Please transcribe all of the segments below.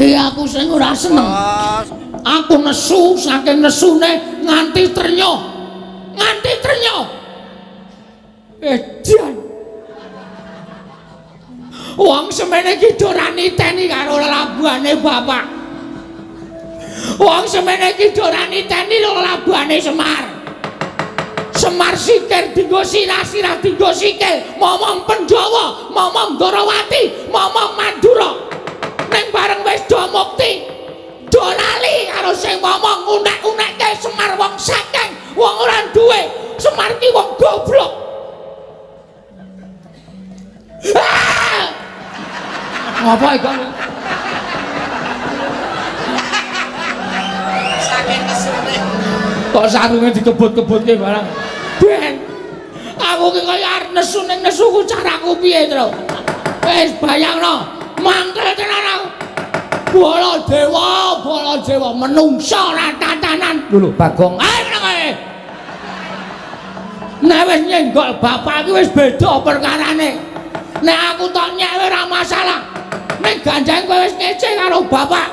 Aku sing ora seneng. Aku nesu saking nesune nganti trenyo. Nganti trenyo. Edan. Wong semene iki ora niteni karo labuhane bapak. Wong semene iki ora niteni lho labuhane Semar. Semar sikir dinggo sirah-sirah dinggo sikil, momong Pandhawa, momong Ndarawati, momong Mandura. Ning bareng wis do mukti, do lali karo sing momong unek-unekke Semar wong saking, wong ora duwe. Semar ki wong goblok. Ngapa iki? Saking kesune. Kok sarunge dikebut-kebutke barang. Ben. Aku ki kaya arep nesu ning nesuku caraku piye, Tru? Wis bayangno, mangkel tenan aku. Bala dewa menungsa ora tatanan. Lho, Bagong. Ae meneng ae. Nek wis nyenggol bapak iki wis beda perkarane. Nek aku tok nyek ora masalah. Nek ganjeng kowe wis ngece karo bapak.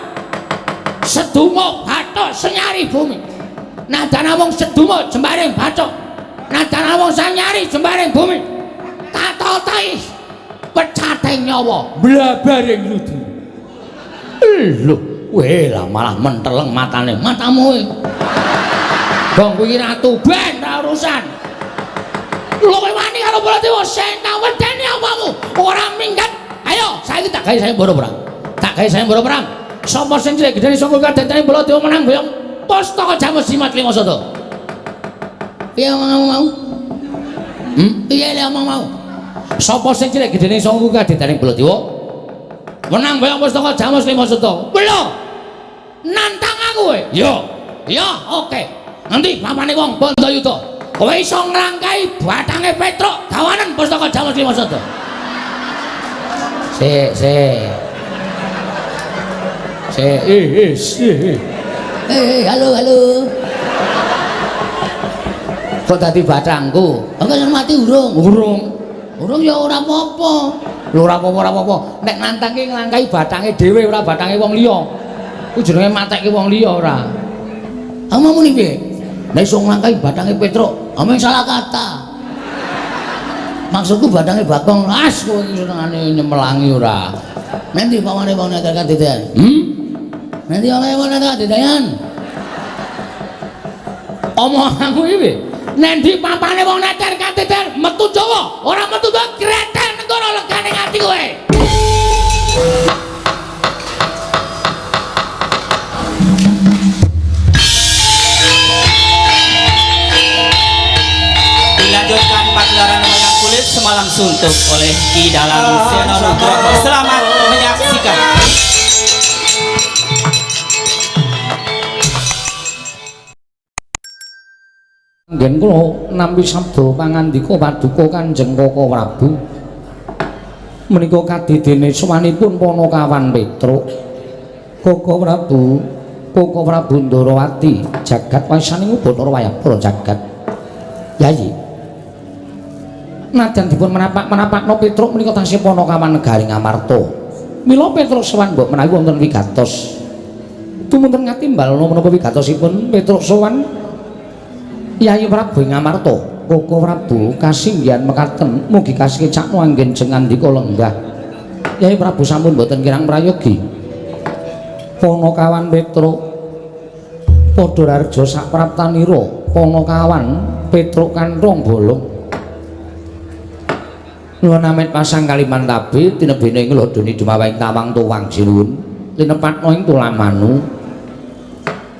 Sedumuk bathuk senyari bumi. Nadana wong sedumuk jembaring bathuk. Nadana wong sanyari jembaring bumi. Tatotai pecate nyawa blabaring ludi. Lho, kowe lah malah menteleng matane. Matamu kowe. Gong kuwi ratu ben ra urusan. Lho kowe wani karo Baladewa sing tak wedeni apamu? Ora minggat. Ayo, saiki tak gawe saya mbara perang. Tak gawe saya mbara perang. Sapa sing cilik gedene saka kadetane Baladewa menang boyong Pustaka Jamus Jimat Lima Sada. Piye mau? Piye le mau? Sapa sing cilik gedene saka kadetane Baladewa menang boyong Pustaka Jamus Lima Sada. Lho. Nantang aku kowe. Ya, oke. Nanti papane wong Bandayuda. Kowe iso ngrangkai batange Petruk dawanan Pustaka Jamus Lima Sada. Halo. Kok dadi batangku? Aku kan mati urung ya ora apa-apa. Lho ora apa-apa. Nek nantang ki nglangkai batange dhewe ora batange wong liya. Ku jenenge matekke wong liya ora. Amamu ni piye? Nek iso nglangkai batange Petruk, ameng salah kata. Maksudku badange Bagong as kowe iki senengane nyemelangi ora. Nanti pamane wong nek kadedan. Nanti oleh wong nek kadedan. Omonganmu iki nendi papane wong nek kadedan metu Jawa, ora metu Gretel negara legane ati kowe. Dilanjutkan pagelaran wayang kulit semalam suntuk oleh Ki Dalang Seno Nugroho. Selamat menyaksikan. Ngen kula nampi sabda pangandika paduka Kanjeng Kaka Prabu. Menika kadidene sowanipun Panakawan Petruk. Kaka Prabu Ndarawati jagat wasaning Bathara Wayapura jagat. Yayi. Najan dipun menapak-menapakno Petruk menika taksih Panakawan negaring Amarta. Mila Petruk sowan mbok menawi wonten wigatos. Tumunten ngatimbalna menapa wigatosipun Petruk sowan Yayi Prabu ing Amarta. Kaka Prabu kasinggihan mekaten mugi kasekecakno anggen jengandika lenggah. Yayi Prabu sampun boten kirang prayogi. Panakawan Petruk padha raja sak praptanira. Panakawan Petruk kanthong bolong. Nuwun amit pasang Kalimantabe tinebene ing lodoni dumawaing tawang tuwang sinuwun linepatno ing tulamanu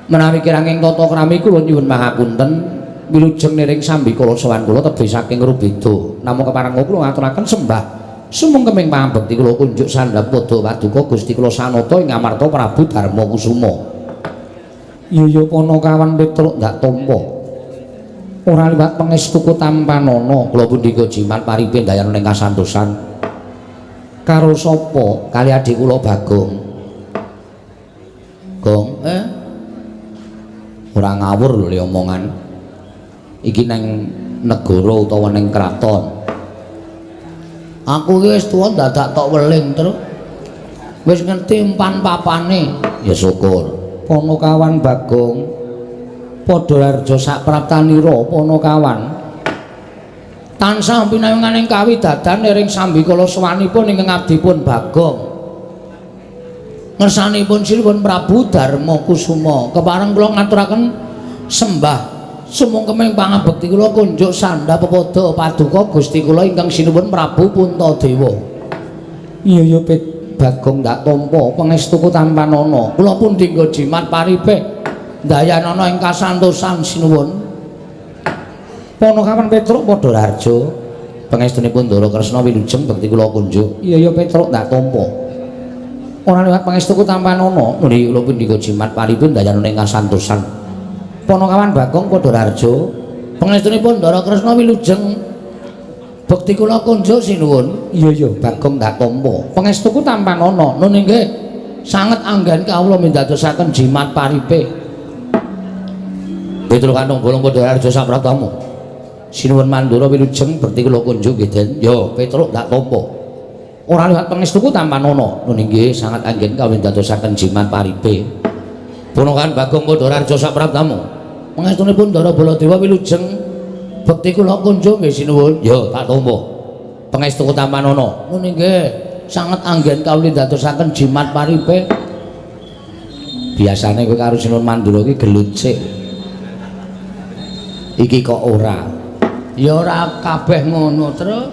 menawi kiranging tata krami kula nyuwun pangapunten wilujeng niring sambikala sowan kula tebih saking Rubeda namung kepareng kula ngaturaken sembah sumung keming pangabekti kula kunjuk sandhap pada paduka Gusti kula Sanata ing Amarta Prabu Darma Kusuma. Ya Panakawan Petruk ndak tampa ora liwat pangestuku tampanana kula pundika jimat paripe dayan ning kasantosan karo sapa kali adik kula Bagong. Gong ora ngawur lho le omongan iki nang negara utawa ning kraton. Aku iki wis tuwa dadak tok weling terus Wis ngerti umpan papane. Ya syukur. Ponokawan Bagong. Padha arja sak praptanira Ponokawan. Tansah pinayunganing kawidadan ing sambikala sawanipun ingkang abdipun Bagong. Ngersanipun Sinuwun Prabu Darma Kusuma kepareng kula ngaturaken sembah sumungkeming pangabekti kula kunjuk sandha pepada paduka Gusti kula ingkang Sinuwun Prabu Puntadewa. Iya Bagong dak tampa pangestuku tampanana kula pun dinggo jimat paripe dayanana ing kasantosan Sinuwun. Ponokawan Petruk padha rarja pangestunipun Ndara Kresna wilujeng bekti kula kunjuk. Iya Petruk dak tampa. Ora liwat pangestuku tampanana muli kula pun dinggo jimat paripe dayanana ing kasantosan. Ponokawan Bagong padha rarja pangestunipun Ndara Kresna wilujeng bekti kula kunjuk Sinuwun. Iya Bagong dak tampa pangestuku tampanana nun inggih sanget anggen kawula mindadosaken jimat paripe. Petruk kantong bolong padha rarja sapratamu. Sinuwun Mandura wilujeng bekti kula kunjuk nggih Den. Ya Petruk dak tampa. Ora liwat pangestuku tampanana nun inggih sanget anggen kawula mindadosaken jimat paripe. Ponokawan Bagong padha rarja sapratamu. Pangestunipun Ndara Baladewa wilujeng bekti kula kunjuk nggih Sinuwun. Ya tak tampa. Pangestuku tampanana nun inggih sanget anggen kawula dadosaken jimat paripe. Biasane kowe karo Sinuwun Mandura iki gelut sik. Iki kok ora. Ya ora kabeh ngono terus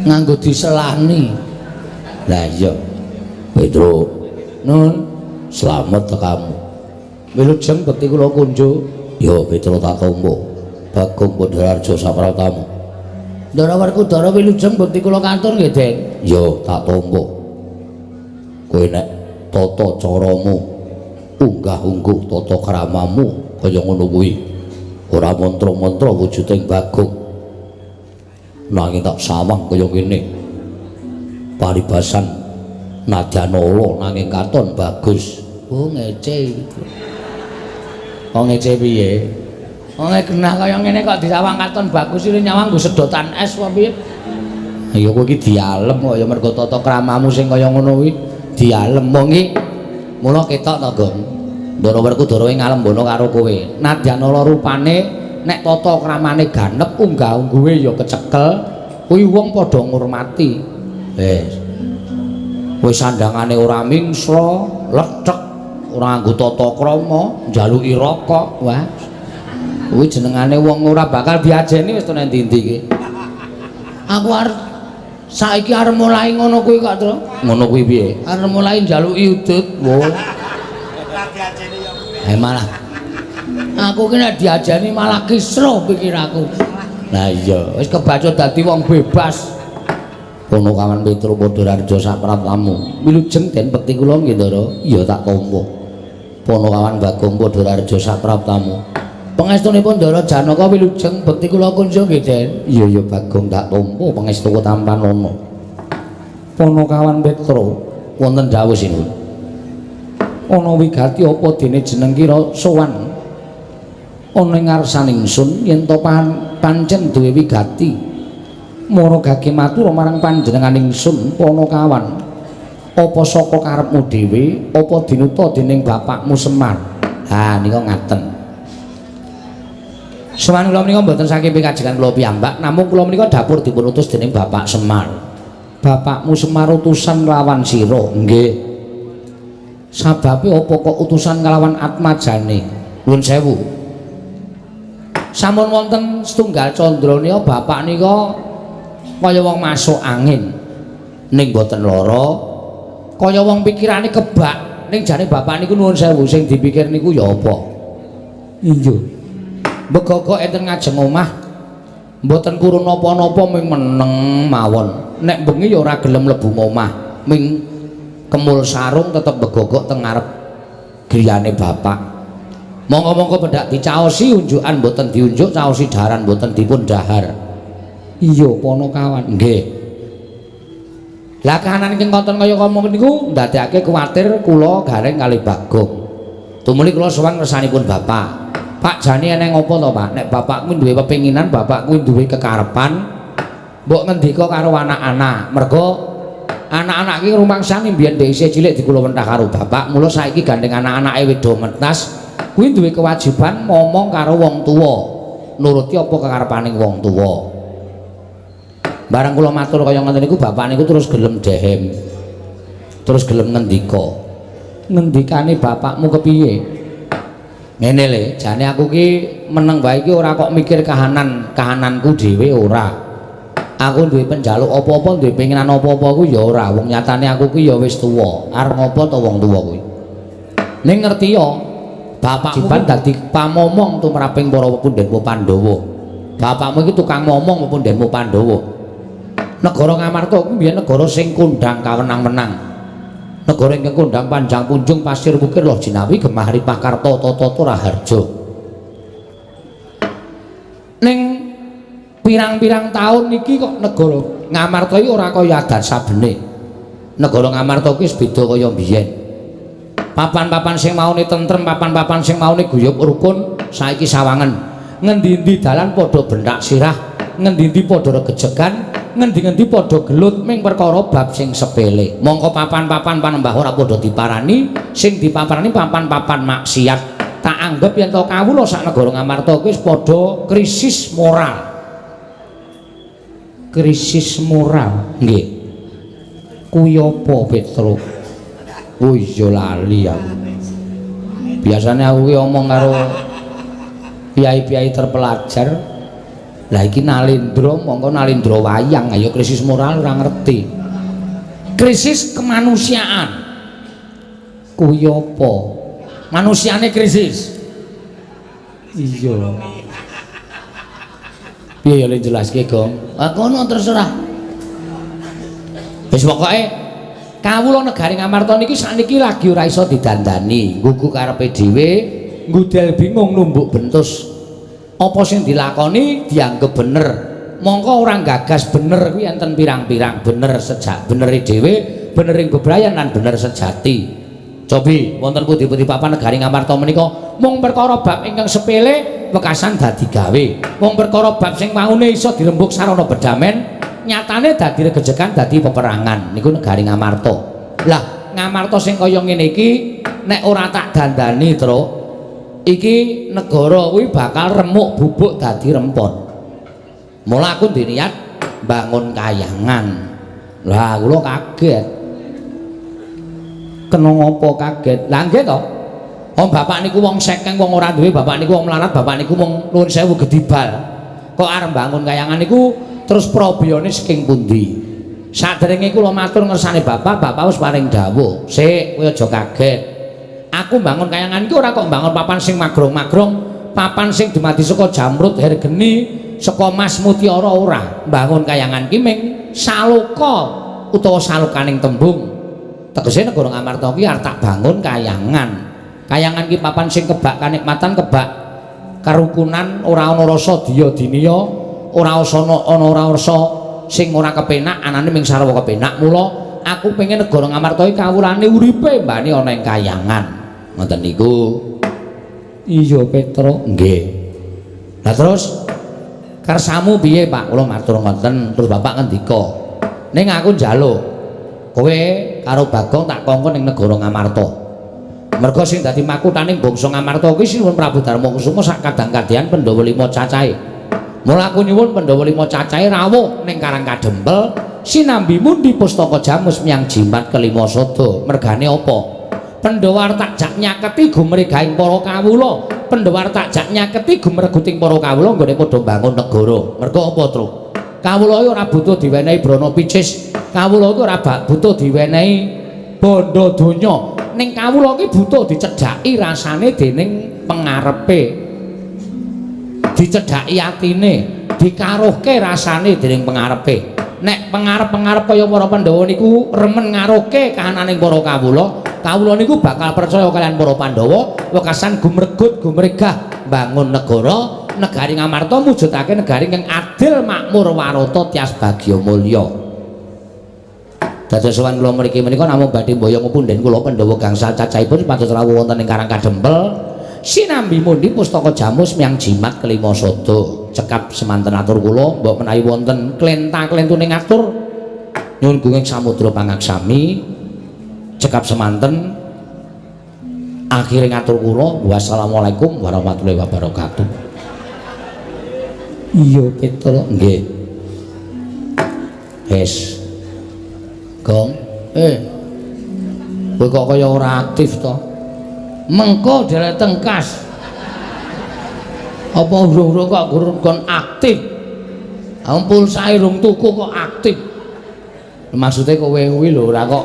nganggo diselani. Lah iya. Petruk. Nun, slamet tekamu. Wilujeng bekti kula kunjuk. Ya Petruk tak tampa. Bagong padha rarja sapratamu. Ndara Werkudara wilujeng bekti kula kantur nggih, Den. Ya tak tampa. Kowe nek tata caramu unggah-ungguh tata kramamu kaya ngono kuwi. Ora mantra-mantra wujuding Bagong. Nanging tak sawang kaya kene. Paribasan nadyan ala nanging katon bagus. Oh ngece. Oh ngece piye? Oh genah kaya ngene kok disawang katon bagus iki nyawang nggo sedotan es apa piye? Ya kowe iki dialem kok ya mergo tata kramamu sing kaya ngono kuwi dialem wong iki. Mula ketok to, Gong. Ndara Werkudara ing ngalembana karo kowe. Nadyan ala rupane nek tata kramane ganep unggah-ungguhe ya kecekel, kuwi wong padha ngurmati. Kowe sandhangane ora mingsra, lethek, ora nganggo tata krama, njaluki rokok. Wah. Kuwi jenengane wong ora bakal diajeni wis tenan ndi-ndi iki. Aku arep saiki arep mulai ngono kuwi kok, Tru. Ngono kuwi piye? Arep mulai njaluki udut. Wo. Malah aku ki nek diajeni malah kisruh pikiranku. Lah iya, wis kebaca dadi wong bebas. Ponokawan Petruk padha rarja sapratamu. Wilujeng Den bekti kula nggih, Ndara. Iya tak tampa. Ponokawan Bagong padha rarja sapratamu. Pangestunipun Ndara Janaka wilujeng bekti kula kunjuk nggih, Den. Iya Bagong tak tampa pangestuku tampanana. Ponokawan Petruk wonten dawuh Sinuwun. Ana wigati apa dene jeneng kira sowan ana ing ngarsaning ingsun yen to pancen duwe wigati maragake matur marang panjenenganing ingsun Ponokawan apa saka karepmu dhewe apa dinuta dening bapakmu Semar. Ha nika ngaten. Sawan kula menika mboten saking pikajengan kula piyambak namung kula menika dapur dipun utus dening Bapak Semar. Bapakmu Semar utusan lawan sira. Nggih. Sababe apa kok utusan kalawan atmajane? Nuwun sewu. Sampun wonten setunggal candranya bapak nika kaya wong masuk angin. Ning boten lara, kaya wong pikirane kebak. Ning jane bapak niku nuwun sewu sing dipikir niku ya apa? Iya. Begogok enten ngajeng omah. Mboten kurun napa-napa ming meneng mawon. Nek bengi ya ora gelem mlebu omah. Ming kemul sarung tetep begogok teng ngarep griyane bapak. Monggo-monggo pendak dicaosi unjukan mboten diunjuk, caosi daharan mboten dipun dahar. Iya Ponokawan. Nggih. Lah kahanan ing konten kaya ngomong niku ndadekake kuwatir kula gareng kalih Bagong. Tumuli kula sowan ngersanipun bapak. Pak jane eneng apa to, Pak? Nek bapakku duwe pepinginan, bapakku duwe kekarepan, mbok ngendika karo anak-anak. Mergo Anak-anak iki rumangsane mbiyen dhek isih cilik dikula mentah karo bapak, mula saiki gandeng anak-anake wedo mentas, kuwi duwe kewajiban ngomong karo wong tuwa. Nuruti apa kekarepaning wong tuwa. Barang kula matur kaya ngoten niku bapak niku terus gelem dehem. Terus gelem ngendika. Ngendikane bapakmu kepiye? Ngene le, jane aku ki meneng bae iki ora kok mikir kahananku dhewe ora. Aku duwe penjaluk apa-apa, duwe pengenan apa-apa ku ya ora. Wong nyatane aku ki ya wis tuwa. Arep ngopo to wong tuwa kuwi? Ning ngerti ya, bapakmu kan dadi pamomong tumraping para pundhenmu Pandhawa. Bapakmu iki tukang ngomong pundhenmu Pandhawa. Negara Ngamarta kuwi biyen negara sing kondhang kawenang-menang. Negara ingkang kondhang panjang punjung pasir bukir loh jinawi gemah ripah karta tata raharja. Ning pirang-pirang tahun niki kok negara Ngamarta iki ora kaya adat sabene. Negara Ngamarta kuwi wis beda kaya biyen. Papan-papan sing maune tentrem, papan-papan sing maune guyub rukun saiki sawangen. Ngendi-endi dalan padha bentak sirah, ngendi-endi padha regejegan, ngendi-endi padha gelut ming perkara bab sing sepele. Mongko papan-papan panembah ora padha diparani, sing dipaparani papan-papan maksiat. Tak anggap yen to kawula sak negara Ngamarta kuwi wis padha krisis moral. Krisis moral nggih. Kuwi apa Petro? Oh iya lali aku. Biasanya aku ki omong karo piyai-piyai terpelajar. Lah iki nalindra, mongko nalindra wayang, ayo krisis moral ora ngerti. Krisis kemanusiaan. Kuwi apa? Manusiane krisis. Iya. Piye ya jelaske, Gong? Ah kono terserah. Wis pokoke kawula negari Ngamarta niki sakniki lagi ora iso didandani, nggugu karepe dhewe, ngudel bingung numbuk bentus. Apa sing dilakoni dianggep bener. Mongko orang gagas bener kuwi enten pirang-pirang bener sejak benere dhewe, benering bebrayan lan bener sejati. Cobi wonten pundi-pundi papan negari Ngamarta menika mung perkara bab ingkang sepele wekasan dadi gawe. Mung perkara bab sing maune iso dirembuk sarana bedamen nyatane dadi regejekan dadi peperangan niku negari Ngamarta. Lah Ngamarta sing kaya ngene iki nek ora tak dandani Truk iki negara kuwi bakal remuk bubuk dadi rempon. Mula aku ndiniat bangun kayangan. Lah kula kaget. Kena ngopo kaget? Lah nggih to. Wong bapak niku wong sekeng wong ora duwe, bapak niku wong melarat, bapak niku mung nuwun sewu gedibal. Kok arep bangun kayangan niku terus probiyane saking pundi? Saderenge kula matur ngersane bapak, bapak wis paring dawuh. Sik, kowe aja kaget. Aku bangun kayangan iki ora kok bangun papan sing magrong-magrong, papan sing dumadi saka jamrut hergeni, saka mas mutiara ora. Bangun kayangan ki ming saloka utawa salokaning tembung. Tegese negara Ngamarta ki arep tak bangun kayangan. Kayangan ki papan sing kebak kanikmatan, kebak karukunan, ora ana rasa diya dinia. Ora ana rasa sing ora kepenak, anane ming sarwa kepenak. Mula aku pengen negara Ngamarta iki kawulane uripe mbane ana ing kayangan. Ngoten niku. Iya Petro, nggih. Lah terus kersamu piye Pak? Kula matur ngoten, terus Bapak ngendika. Ning aku njaluk kowe karo Bagong tak kongkon ning negara Ngamarta. Merga sing dadi makuthaning bangsa Ngamarta kuwi Sinuwun Prabu Darmakusuma sak kadang-kadang Pandhawa 5 cacahe. Mula aku nyuwun Pandhawa 5 cacahe rawuh ning Karang Kadempel sinambi mundi pustaka Jamus miyang jimat kelima sada. Mergane apa? Pandhawa tak jak nyaketi gumregahing para kawula. Pandhawa tak jak nyaketi gumreguting para kawula nggone padha bangun negara. Merga apa, Truk? Kawula iki ora butuh diwenehi brana picis. Kawula iki ora butuh diwenehi bondo donya. Ning kawula iki butuh dicedhaki rasane dening pengarepe. Dicedhaki atine, dikaruhke rasane dening pengarepe. Nek pengarep-pengarep kaya para Pandhawa niku remen ngaruhke kahananing para kawula, kawula niku bakal percaya kalian para Pandhawa wekasan gumregut gumregah bangun negara, negari Ngamarta mujudake negari ingkang adil, makmur, warata, tias bagya mulya. Dados sowan kula mriki menika namung badhe mboyong punden kula Pandhawa gangsal cacahipun pados rawuh wonten ing Karang Kadempel. Sinambi mundi pustaka Jamus miyang jimat kelima sada. Cekap semanten atur kula mbok menawi wonten klenta-klentuning atur Nyuwun gunging samudra pangaksami cekap semanten akhire ngatur kula wassalamualaikum warahmatullahi wabarakatuh. Iya Petro nggih. Wis. Gong, kowe kok kaya ora aktif to? Mengko dhewe tengkas. Apa urung-urung kok kon aktif? Ampun sae rung tuku kok aktif. Maksudnya kowe kuwi lho ora kok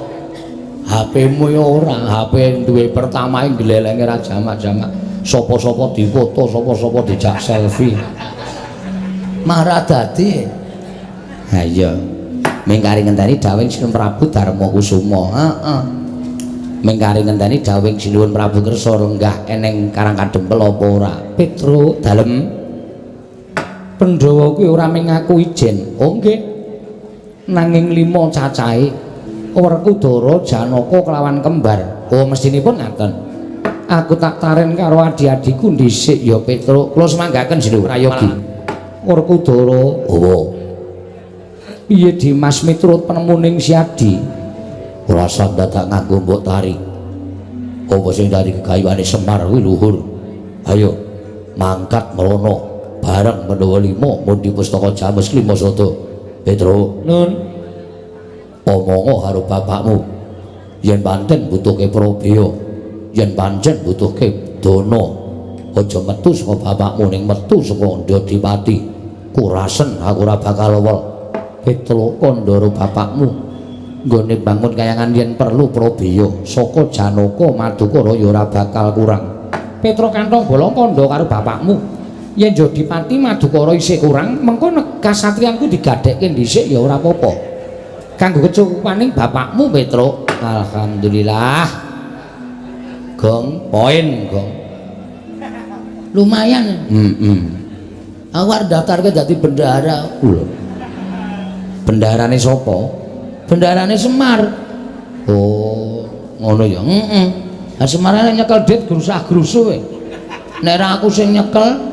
HP-mu ya ora, HP duwe pertama glelenge ra jamak-jamak. Sapa-sapa difoto, sapa-sapa dijak selfie. Marah dadi. Ha iya. Mengkari ngenteni dawuh Sinuwun Prabu Darmakusuma. Heeh. Mengkari ngenteni dawuh Sinuwun Prabu kersa renggah eneng Karang Kadempel apa ora? Petro dalem. Pandhawa kuwi ora mung ngaku ijen. Oh nggih. Nanging 5 cacahe Werkudara Janaka kelawan kembar. Oh mestinipun ngaten. Aku tak taren karo adi-adiku dhisik ya Petro. Kula semanggaken Sinuwun Prayogi. Werkudara, oh. Piye Dimas miturut penemuning si Adi? Ora dadak nganggo mbok tarik. Apa sing dari kegayuane Semar kuwi luhur. Ayo mangkat merono bareng Pandhawa 5 mun di pustaka Jamus Klimasada. Petro, nun. Omongo karo bapakmu. Yen pancen butuhke Prabeya, yen pancen butuhke Dana, aja metu saka bapakmu ning metu saka Ndadipati. Kurasen aku ora bakal wol. Petro kandhara bapakmu nggone bangun kayangan yen perlu Prabeya saka Janaka Madukara ya ora bakal kurang. Petro kantong bola kandha karo bapakmu. Yen Ndadipati Madukara isih kurang, mengko kasatriyanku digadhekke dhisik ya ora apa-apa. Kanggo kecukupaning bapakmu Petro. Alhamdulillah. Gong, poin gong. Lumayan. Aku arep daftarke dadi bendahara. Bendaharane sapa? Bendaharane Semar. Oh, ngono ya. Lah Semarane nyekel dit grusah-grusuh kowe. Nek ra aku sing nyekel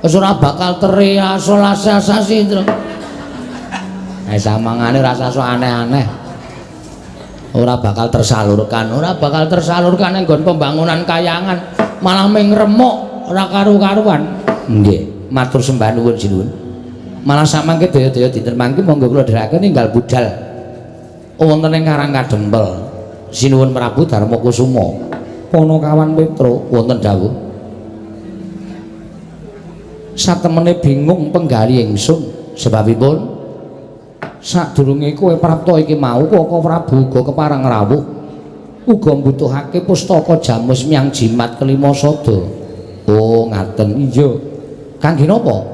wis ora bakal teriak solasasasi terus. Samangane rasa sok aneh-aneh. Ora bakal tersalurkan ning nggon pembangunan kayangan, malah ming remuk ora karu-karuan. Nggih, matur sembah nuwun sinuwun. Malah samangke daya-daya dinten mangke monggo kula dherekaken ninggal budal wonten ing Karang Kadempel. Sinuwun Prabu Darmakusuma. Panakawan Petro wonten dawuh. Satemene bingung penggali ingsun sebabipun sadurunge kowe prapta iki mau Kaka Prabu uga kepareng rawuh uga mbutuhake pustaka Jamus Miang Jimat Klimasada. Oh ngaten. Iya. Kangge napa?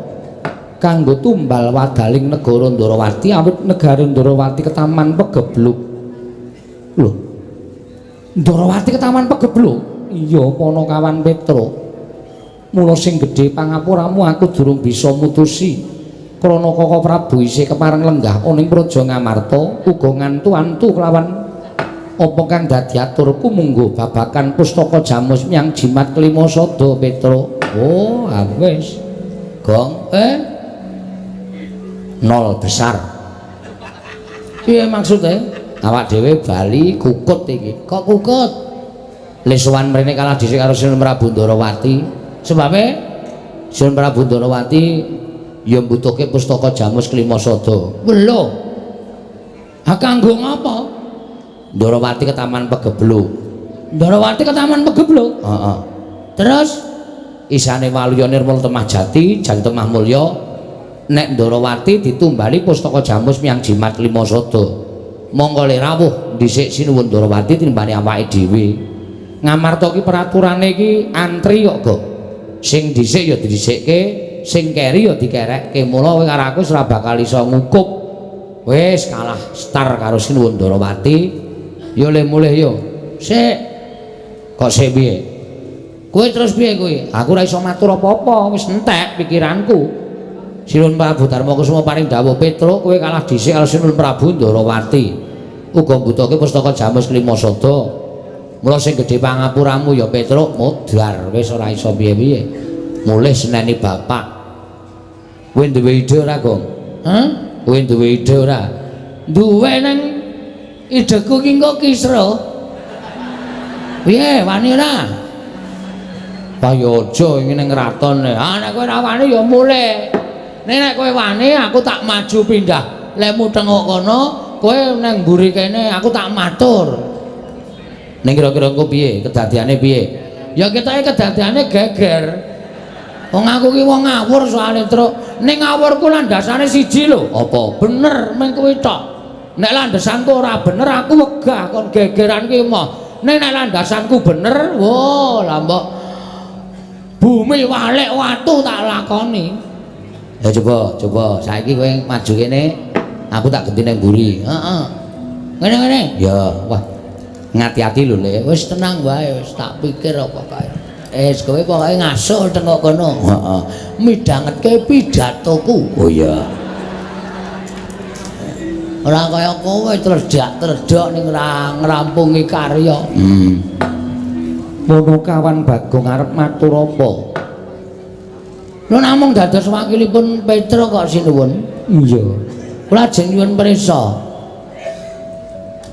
Kanggo tumbal wadaling negara Ndarawati awit negara Ndarawati ketaman pegebluk. Lho. Ndarawati ketaman pegebluk? Iya Panakawan Petro. Mula sing gedhe pangapuramu aku durung bisa mutusi. Krana Kaka Prabu isih kepareng lenggah oning Praja Ngamarta uga ngantu-antu kelawan apa kang dadi aturku munggo babakan pustaka Jamus Miang Jimat Klimasada Petro. Oh, wis. Gong, nol besar. Piye maksude? Awak dhewe bali kukut iki. Kok kukut? Lesuwan mrene kalah dhisik karo Sinuwun Prabu Ndarawati. Sebabe Sinuwun Prabu Ndarawati ya mbutuhke pustaka Jamus Klimasada. Lho. Ha kanggo ngapa? Ndarawati ke Taman Pegebluk. Ndarawati ke Taman Pegebluk? Heeh. Terus isane Waluya Nirmala Temah Jati, Jati Temah Mulya, nek Ndarawati ditumbali pustaka Jamus Miang Jimat Klimasada. Monggo le rawuh dhisik Sinuwun Ndarawati timbane awake dhewe. Ngamarta ki peraturane iki antri kok, Go. Sing dhisik ya didhisikke, sing keri ya dikerekke. Mula kowe karo aku ora bakal iso ngukup. Wis kalah star karo Sinuwun Ndarawati. Yo le mulih yo. Sik. Kok sik piye? Kowe terus piye kowe? Aku ora iso matur apa-apa, wis entek pikiranku. Sinuwun Prabu Darmakusuma paring dawuh, Petro, kowe kalah dhisik karo Sinuwun Prabu Ndarawati. Uga mbutuhke pustaka Jamus Klimasada. Mula sing gedhe pangapuramu ya Petro, modar wis ora iso piye-piye. Mulih seneni bapak. Kowe duwe ide ora, Gong? Hah? Kowe duwe ide ora? duwe ning ideku ki engko Kisra. Piye wani ora? Kaya aja iki ning ratone. Ah nek kowe ora wani ya mulih. Nek kowe wani aku tak maju pindah. Lemu tengok kono, kowe nang mburi kene aku tak matur. Ning kira-kira engko piye? Kedadiane piye? Ya ketoke kedadiane geger. Wong aku ki wong ngawur soalé truk. Ning ngawurku landasane siji lho. Apa bener meng kuwi tok. Nek landasanku ora bener aku wegah kon gegeran ki mah. Nek landasanku bener, wo lah mbok bumi walek watu tak lakoni. Ya coba saiki kowe maju kene. Aku tak ganti nang mburi. Heeh. Ngene-ngene. Ya, wah. Ngati-ati lho Le, wis tenang wae, wis tak pikir apa kae. Kowe pokoke ngasuh tengok kono. Heeh. Midhangetke pidatoku. Oh iya. Ora kaya kowe terdak-terdok ning ngrampungi karya. Mono kawan Bagong arep matur apa? Lho namung dados wakilipun Petra kok sinuwun. Iya. Kula ajeng nyuwun prisa.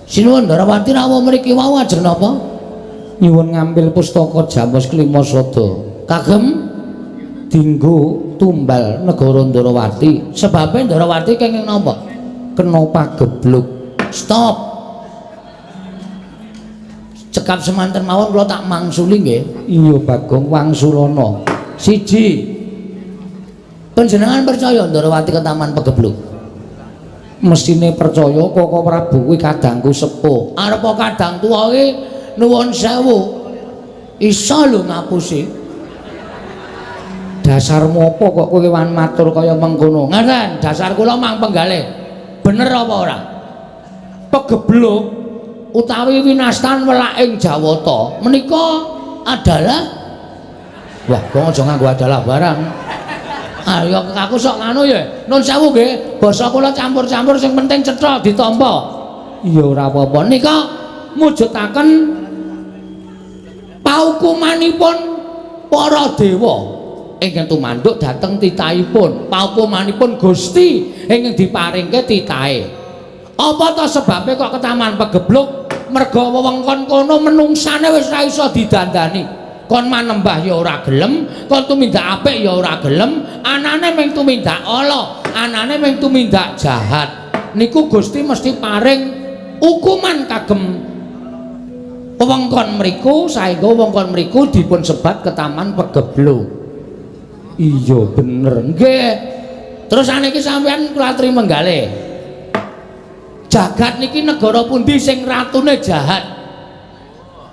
Sinuwun Darawati rawuh mriki wau ajeng napa? Nyuwun ngambil pustaka Jamus Klimasada. Kagem dinggo tumbal negara Darawati. Sebabe Darawati kenging napa? Kena pagebluk. Stop. Cekap semanten mawon kula tak mangsuli nggih. Iya Bagong wangsulana. Siji. Panjenengan percaya Darawati ke taman pagebluk? Mesine percaya Koko Prabu kuwi kadangku sepuh. Arepa kadang tuwa ki nuwun sewu. Isa lho ngapusi. Dasarmu apa kok kowe wan matur kaya mengkono? Ngaten, dasar kula mang penggalih. Bener apa ora? Pagebluk utawi winastan welaking Jawata menika adalah wah, kok aja nganggo adalah barang. Ayo aku sok nganu ya. Nun sewu nggih, basa kula campur-campur sing penting cetha ditampa. Iya ora apa-apa. Nika mujudaken paukumanipun para dewa ingkang tumanduk dhateng titahipun. Paukumanipun Gusti ingkang diparingke titahe. Apa ta sebabe kok ke taman pagebluk? Merga wewengkon kono menungsane wis ora iso didandani. Kon manembah ya ora gelem, kon tumindak apik ya ora gelem, anane mung tumindak ala, anane mung tumindak jahat. Niku Gusti mesti paring hukuman kagem wewengkon mriku, saengga wewengkon mriku dipun sebat ke taman pagebluk. Iya bener nggih. Terus saniki sampean kula aturi menggalih. Jagat niki negara pundi sing ratune jahat?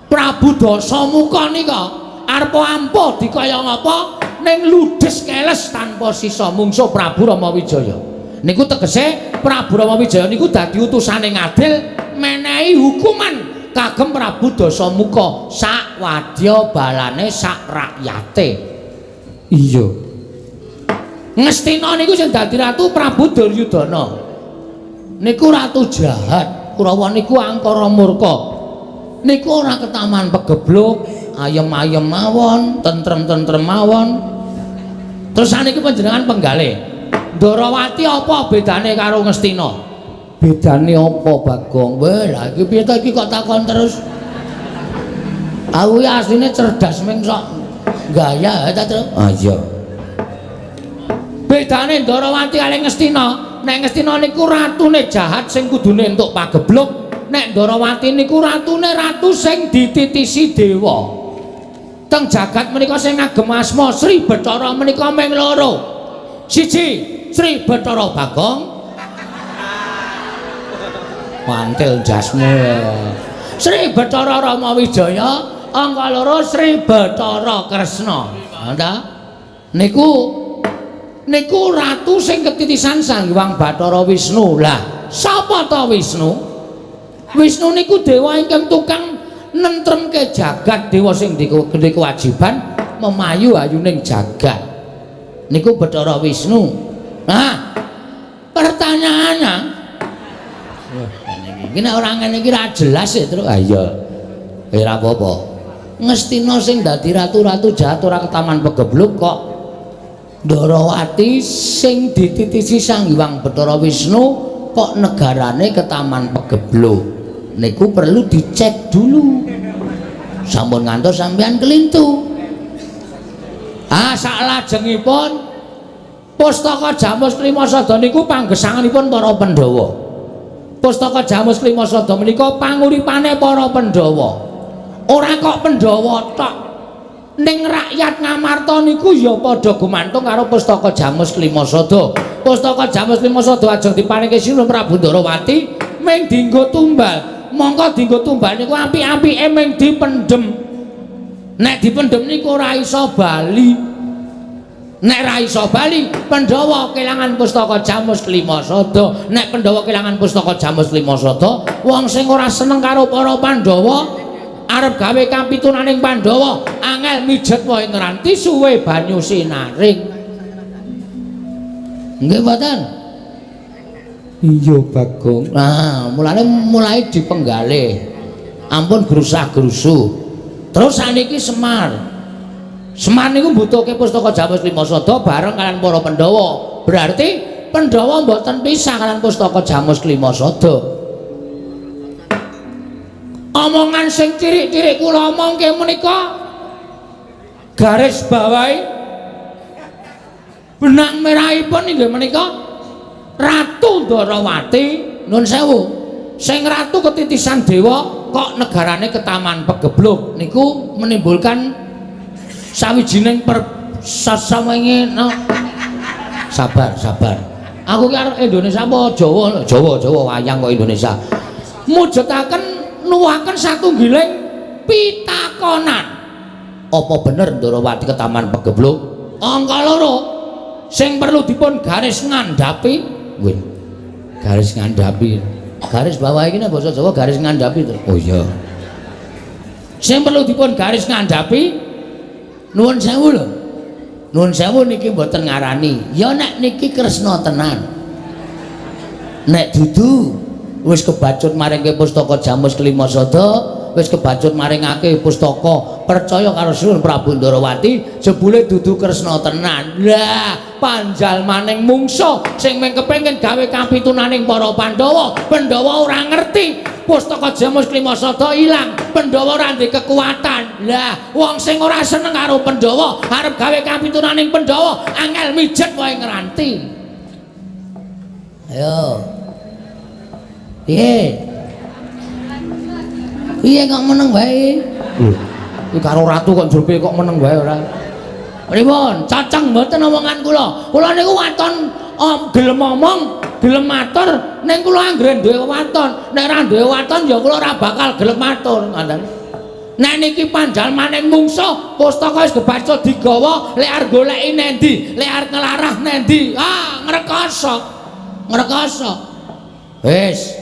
Prabu Dasamuka nika arep ampuh dikaya ngapa ning ludes keles tanpa sisa mungsuh Prabu Ramawijaya. Niku tegese Prabu Ramawijaya niku dadi utusane ngadil menehi hukuman kagem Prabu Dasamuka sak wadya balane sak rakyate. Iya. Ngastina niku sing dadi ratu Prabu Duryudana. Niku ratu jahat, Kurawa niku angkara murka. Niku ora ke taman pagebluk, ayem-ayem mawon, tentrem-tentrem mawon. Terus saniki panjenengan penggalih. Darawati apa bedane karo Ngastina? Bedane apa Bagong? Wah, lha iki piye ta iki kok takon terus? Aku ya asline cerdas meng sok gaya ta, Tru? Ah iya. Bedane Darawati kali Ngastina, nek Ngastina niku ratune jahat sing kudune entuk pagebluk. Nek Darawati niku ratune ratu sing dititisi dewa. Teng jagat menika sing ngagem asma Sri Bathara menika mung loro. Siji Sri Bathara Bagong. Mantil jasmu. Sri Bathara Ramawijaya, angka loro Sri Bathara Kresna. Nggih. Niku ratu sing ketitisan Sang Hyang Bathara Wisnu. Lah, sapa ta Wisnu? Wisnu niku dewa ingkang tukang nentremke jagat, dewa sing duwe kewajiban memayu ayuning jagat. Niku Bathara Wisnu. Nah, pertanyaannya iki nek ora ngene iki ra jelas ya, Tru. Ah iya. Ora apa-apa. Ngastina sing dadi ratu-ratu jahat ora ke taman pagebluk kok Darawati sing dititisi Sang Hyang Bathara Wisnu kok negarane ke Taman Pegebluk niku perlu dicek dulu. Sampun ngantos sampean kelintu. Salajengipun Pustaka Jamus Klimasada niku panggesanganipun para Pandhawa. Pustaka Jamus Klimasada menika panguripane para Pandhawa. Ora kok Pandhawa tok. Ning rakyat Ngamarta niku ya padha gumantung karo Pustaka Jamus Klimasada. Pustaka Jamus Klimasada ajeng diparingi Sinuwun Prabu Ndarawati ming dienggo tumbal. Mongko dienggo tumbal niku apik-apike ming dipendhem. Nek dipendhem niku ora iso bali. Nek ra iso bali, Pandhawa kelangan Pustaka Jamus Klimasada. Nek Pandhawa kelangan Pustaka Jamus Klimasada, wong sing ora seneng karo para Pandhawa arep gawe kapitunaning Pandhawa, angel mijet wae ngranti suwe banyu sinaring. Nggih mboten? Iya Bagong. Nah, mulai dipenggalih. Ampun grusah-grusu. Terus saniki Semar. Semar niku mbutuhke Pustaka Jamus Klimasada bareng kalian para Pandhawa. Berarti Pandhawa mboten pisah kalian Pustaka Jamus Klimasada. Omongan sing cirik-cirik kula omongke menika garis bawahi benang merahipun inggih menika Ratu Ndarawati. Nuwun sewu. Sing ratu ketitisan dewa kok negarane ke Taman Pegebluk niku menimbulkan sawijining persasawengi sabar. Aku ki arep Indonesia apa Jawa wayang kok Indonesia. Mujudaken nuwuhaken satunggiling pitakonan. Apa bener Ndarawati ke Taman Pegebluk? Angka loro sing perlu dipun garis ngandhapi. Nggih. Garis ngandhapi. Garis bawah iki nek basa Jawa garis ngandhapi to. Oh iya. Sing perlu dipun garis ngandhapi nuwun sewu lho. Nuwun sewu niki mboten ngarani. Ya nek niki kresna tenan. Nek dudu wis kebacut maringke Pustaka Jamus Klimasada, wis kebacut maringake pustaka percaya karo Sinuwun Prabu Ndarawati, jebule dudu kresna tenan. Lah, panjalmaning mungsuh sing mung kepengin gawe kapitunaning para Pandhawa, Pandhawa ora ngerti. Pustaka Jamus Klimasada ilang, Pandhawa ora ndek kekuatan. Lah, wong sing ora seneng karo Pandhawa, arep gawe kapitunaning Pandhawa, angel mijet wae ngranti. Ayo. Piye kok meneng wae? Iki karo ratu kok njrope kok meneng wae ora. Pripun? Caceng mboten omongan kula. Kula niku waton gelem omong, gelem matur, ning kula anggere duwe waton. Nek ora duwe waton ya kula ora bakal gelem matur, ngoten. Nek niki panjalmaning mungsuh, pustaka wis kebacut digawa, lek arep goleki nendi, lek arep ngelarah nendi. Ngrekoso. Wis.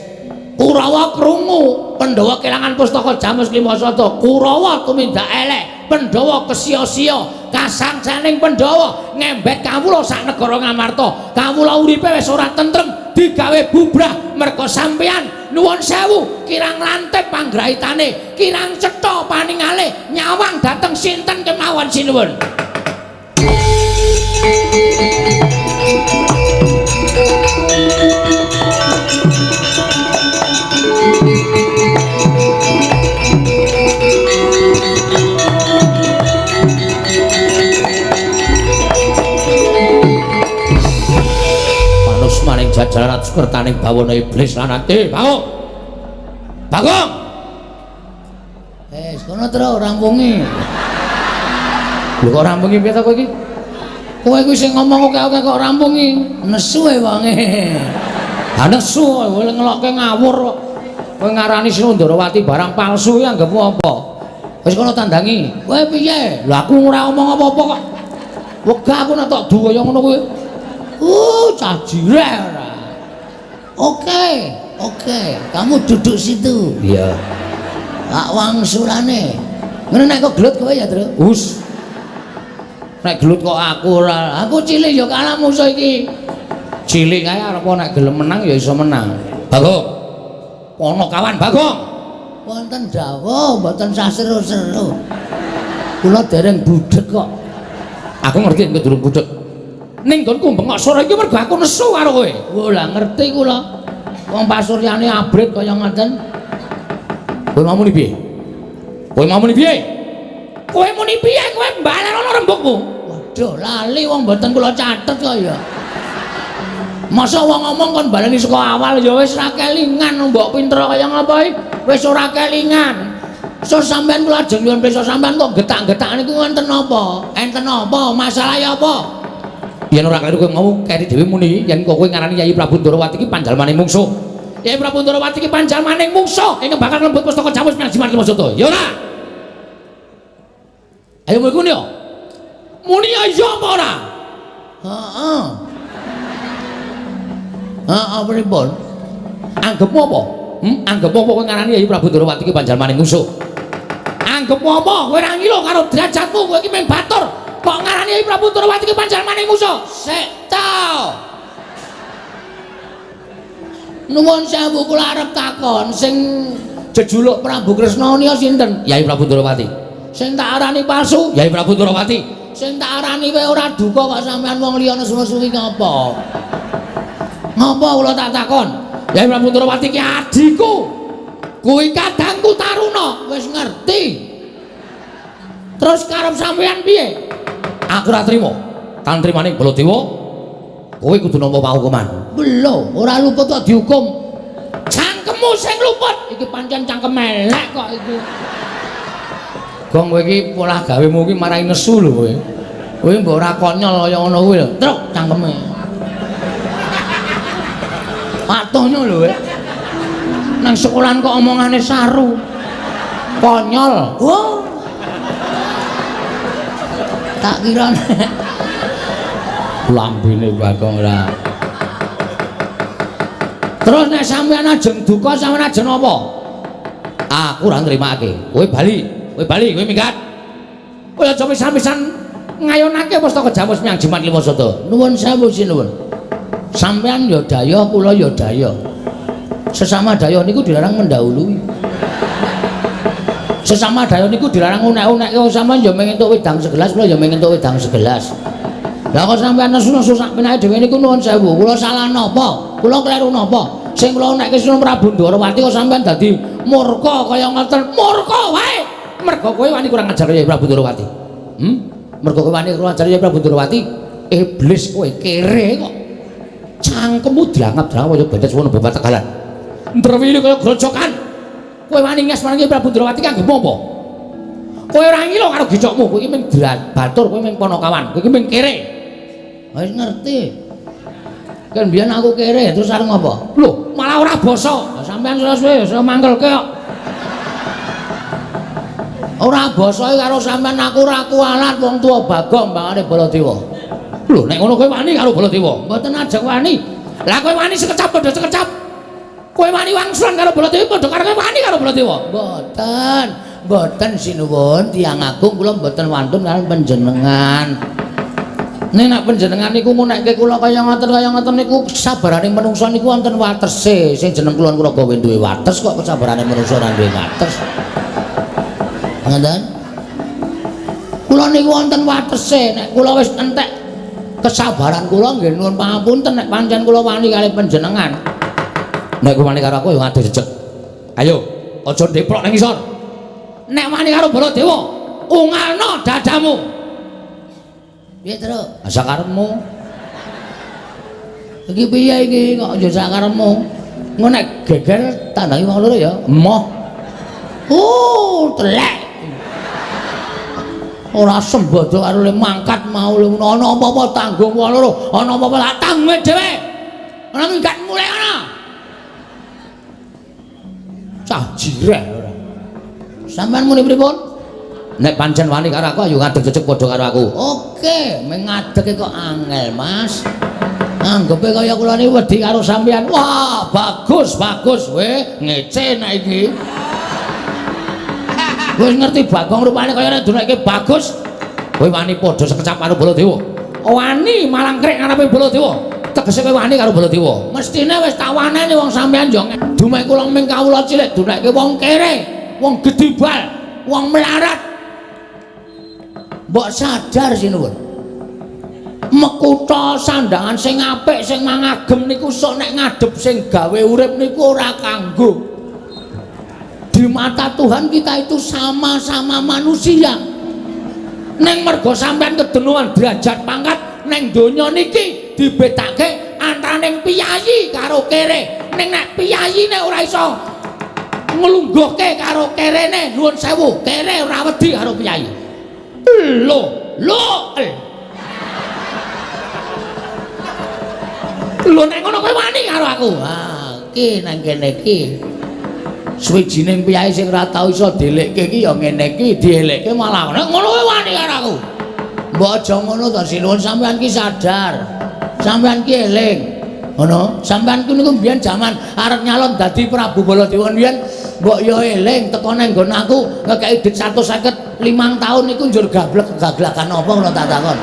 Kurawa krungu, Pandhawa kelangan Pustaka Jamus Klimasada. Kurawa tumindak elek, Pandhawa kesia-sia. Kasangsaning Pandhawa ngembet kawula sak negara Ngamarta. Kawula uripe wis ora tentrem, digawe bubrah merga sampeyan. Nuwun sewu, kirang lantip panggraitane, kirang cetha paningale, nyawang dhateng sinten kemawon sinuwun. Maning jajaran sukertaning bawana iblis lanate. Bagong. Kono terus rampungi. Lho kok rampungi piye ta kowe iki? Kowe kuwi sing ngomong oke kok rampungi. Nesu e wonge. Ha nesu kowe ngelokke ngawur kok. Kowe ngarani Sinuwun Ndarawati barang palsu ya anggapmu apa? Wis kono tandangi. Kowe piye? Lho aku ora omong apa-apa kok. Wegah aku nek tok duwe kaya ngono kuwi. Cah jireh ora. Oke. Kamu duduk situ. Iya. Pak wangsulane. Ngene nek kok gelut kowe ya, Tru? Nek gelut kok aku ora. Aku cilik ya kalah musuh iki. Cilik kae arep nek gelem menang ya iso menang. Bagong. Ana kawan Bagong. Wonten dawuh, mboten saseru-seru. Kula dereng budhek kok. Aku ngerti nek durung budhek. Ning nggonku bengok sore iki mergo aku nesu karo kowe. Lah ngerti kula. Wong pasuryane abrit kaya ngoten. Kowe mau muni piye? Kowe mau muni piye? Kowe muni piye kowe mbaler ana rembugmu? Waduh, lali wong mboten kula catet kok ya. Masa wong ngomong kon baleni saka awal ya wis ra kelingan mbok pinter kaya ngapa iki? Wis ora kelingan. So sampean kula ajeng nyuwun pirsa sampean kok getak-getak niku wonten apa? Enten apa? Masalah ya apa? Yen ora kleru kowe ngomong keri dhewe muni yen kok kowe ngarani Yayi Prabu Ndarawati iki panjalmaning mungsuh. Yayi Prabu Ndarawati iki panjalmaning mungsuh ingkang bakal nglebet pustaka Jamus Miang Jimat Limasota. Ya ora? Ayo muni yo. Muni aja apa ora? Heeh. Heeh pripun? Anggepmu apa? Anggepmu apa kowe ngarani Yayi Prabu Ndarawati iki panjalmaning mungsuh? Anggepmu apa? Kowe ora ngilo karo derajatmu, kowe iki mung batur. Kok ngarani Yayi Prabu Ndarawati iki panjalmaning mungsuh? Sik ta. Nuwun sewu kula arep takon sing jejuluk Prabu Kresna niya sinten? Yayi Prabu Ndarawati. Sing tak arani palsu? Yayi Prabu Ndarawati. Sing tak arani kowe ora duka kok sampean wong liya nesu-nesu iki ngapa? Ngapa kula tak takon? Yayi Prabu Ndarawati ki adhiku. Kuwi kadangku Taruna, wis ngerti. Terus karep sampean piye? Aku ora trima. Tantrimaning Baladewa. Kowe kudu nampa pahukuman. Belum, ora luput kok dihukum. Cangkemmu sing luput. Iki pancen cangkem elek kok iki. Gong kowe iki pola gawemu iki marai nesu lho kowe. Kowe mbok ora konyol kaya ngono kuwi lho. Truk cangkeme. Patuhnya lho kowe. Nang sekolahan kok omongane saru. Konyol. Wah. Tak kira lambene Bagong ora. Terus nek sampean ajeng duka sampean ajeng apa? Aku ora nrimake. Kowe bali, kowe minggat. Kowe aja pisan-pisan ngayonake pustaka Jamus Miang Jimat Limasota. Nuwun sewu sinuwun. Sampean ya daya, kula ya daya. Sesama daya niku dilarang mendahului. Sesama daya niku dilarang unek-unekke wong sampean ya mung entuk wedang segelas, kula ya mung entuk wedang segelas. Lah kok sampean nesu-nesu sak penake dhewe niku nuwun sewu. Kula salah napa? Kula kleru napa? Sing kula unekke Sunan Prabu Ndarawati kok sampean dadi murka kaya ngoten. Murka wae. Mergo kowe wani kurang ajar Yayi Prabu Ndarawati. Mergo kowe wani kurang ajar Yayi Prabu Ndarawati. Iblis kowe kere kok. Cangkemmu dilangap-dilangap kaya bendes wono babat tegalan. Ndrewili kaya grojokan. Kowe wani nges marang Yayi Prabu Ndarawati kanggo apa? Kowe ora ngilo karo gicokmu, kowe iki mung batur, kowe mung Panakawan, kowe iki mung kere. Wis ngerti. Kan biyen aku kere terus arep ngopo? Lho, malah ora basa. Sampeyan suwe-suwe iso mangkelke kok. Ora basa karo sampeyan aku ora kualat wong tuwa Bagong mbangane Baladewa. Lho, nek ngono kowe wani karo Baladewa? Mboten ajeng wani. Lah kowe wani sekecap padha sekecap. Kowe wani wangsulan karo Baladewa padha karo kowe wani karo Baladewa. Mboten. Mboten sinuwun tiyang agung kula mboten wantun kalian panjenengan. Nek nek panjenengan niku ngunekke kula kaya ngoten niku kesabarane menungsa niku wonten watese. Sing jeneng kula gawe duwe wates kok kesabarane menungsa ora duwe wates. Ngoten. Kula niku wonten watese. Nek kula wis entek kesabaran kula nggih nuwun pangapunten nek pancen kula wani kali panjenengan. Nek kowe wani karo aku ya ngadeg jejeg. Ayo, aja ndeplok nang isor. Nek wani karo Baladewa, ungalno dadamu. Piye, Tru? Asa karepmu. Iki piye iki kok aja sak karepmu? Ngono nek geger tandangi wong loro ya, emoh. Telek. Ora sembodo karo le mangkat mau le ana apa-apa tanggung wong loro, ana apa-apa tak tanggung dhewe. Ana minggat mulai ana. Cah jireh ora. Sampeyan muni pripun? Nek pancen wani karo aku ayo ngadeg jejeg padha karo aku. Oke, mung ngadege kok angel, Mas. Anggepe kaya kula niki wedi karo sampeyan. Wah, bagus, we ngece nek iki. Wis ngerti Bagong rupane kaya nek dunekke bagus. Kowe wani padha sekecap karo Baladewa. Wani malang krek ngarepe Baladewa. Tegese kowe wani karo Baladewa. Mestine wis tak waneni wong sampeyan yo. Dumek kula ming kawula cilik dunekke wong kere, wong gedibal, wong melarat. Mbok sadar sinuwun. Mekutha sandangan sing apik sing mangagem niku sok nek ngadep sing gawe urip niku ora kanggo. Di mata Tuhan kita itu sama-sama manusia. Neng mergo sampean kedenuan derajat pangkat neng donya niki dibedake antaraning piyayi karo kere. Neng nek piyayi nek ora iso nglungguhke karo kerene nuwun sewu, kere ora wedi karo piyayi. Lho. Lho nek ngono kowe wani karo aku. Ki nang kene iki. Suwijining piyayi sing ora tau iso delekke iki ya ngene iki dielekke malah nek ngono kowe wani karo aku. Mbok aja ngono to sinuwun sampean ki sadar. Sampean ki eling. Ngono, sampean ku niku mbiyen jaman arep nyalon dadi Prabu Baladewa mbiyen mbok yo eling teko nang nggon aku ngekeki dit 155 tahun niku njur gaglakan apa ngono tak takon.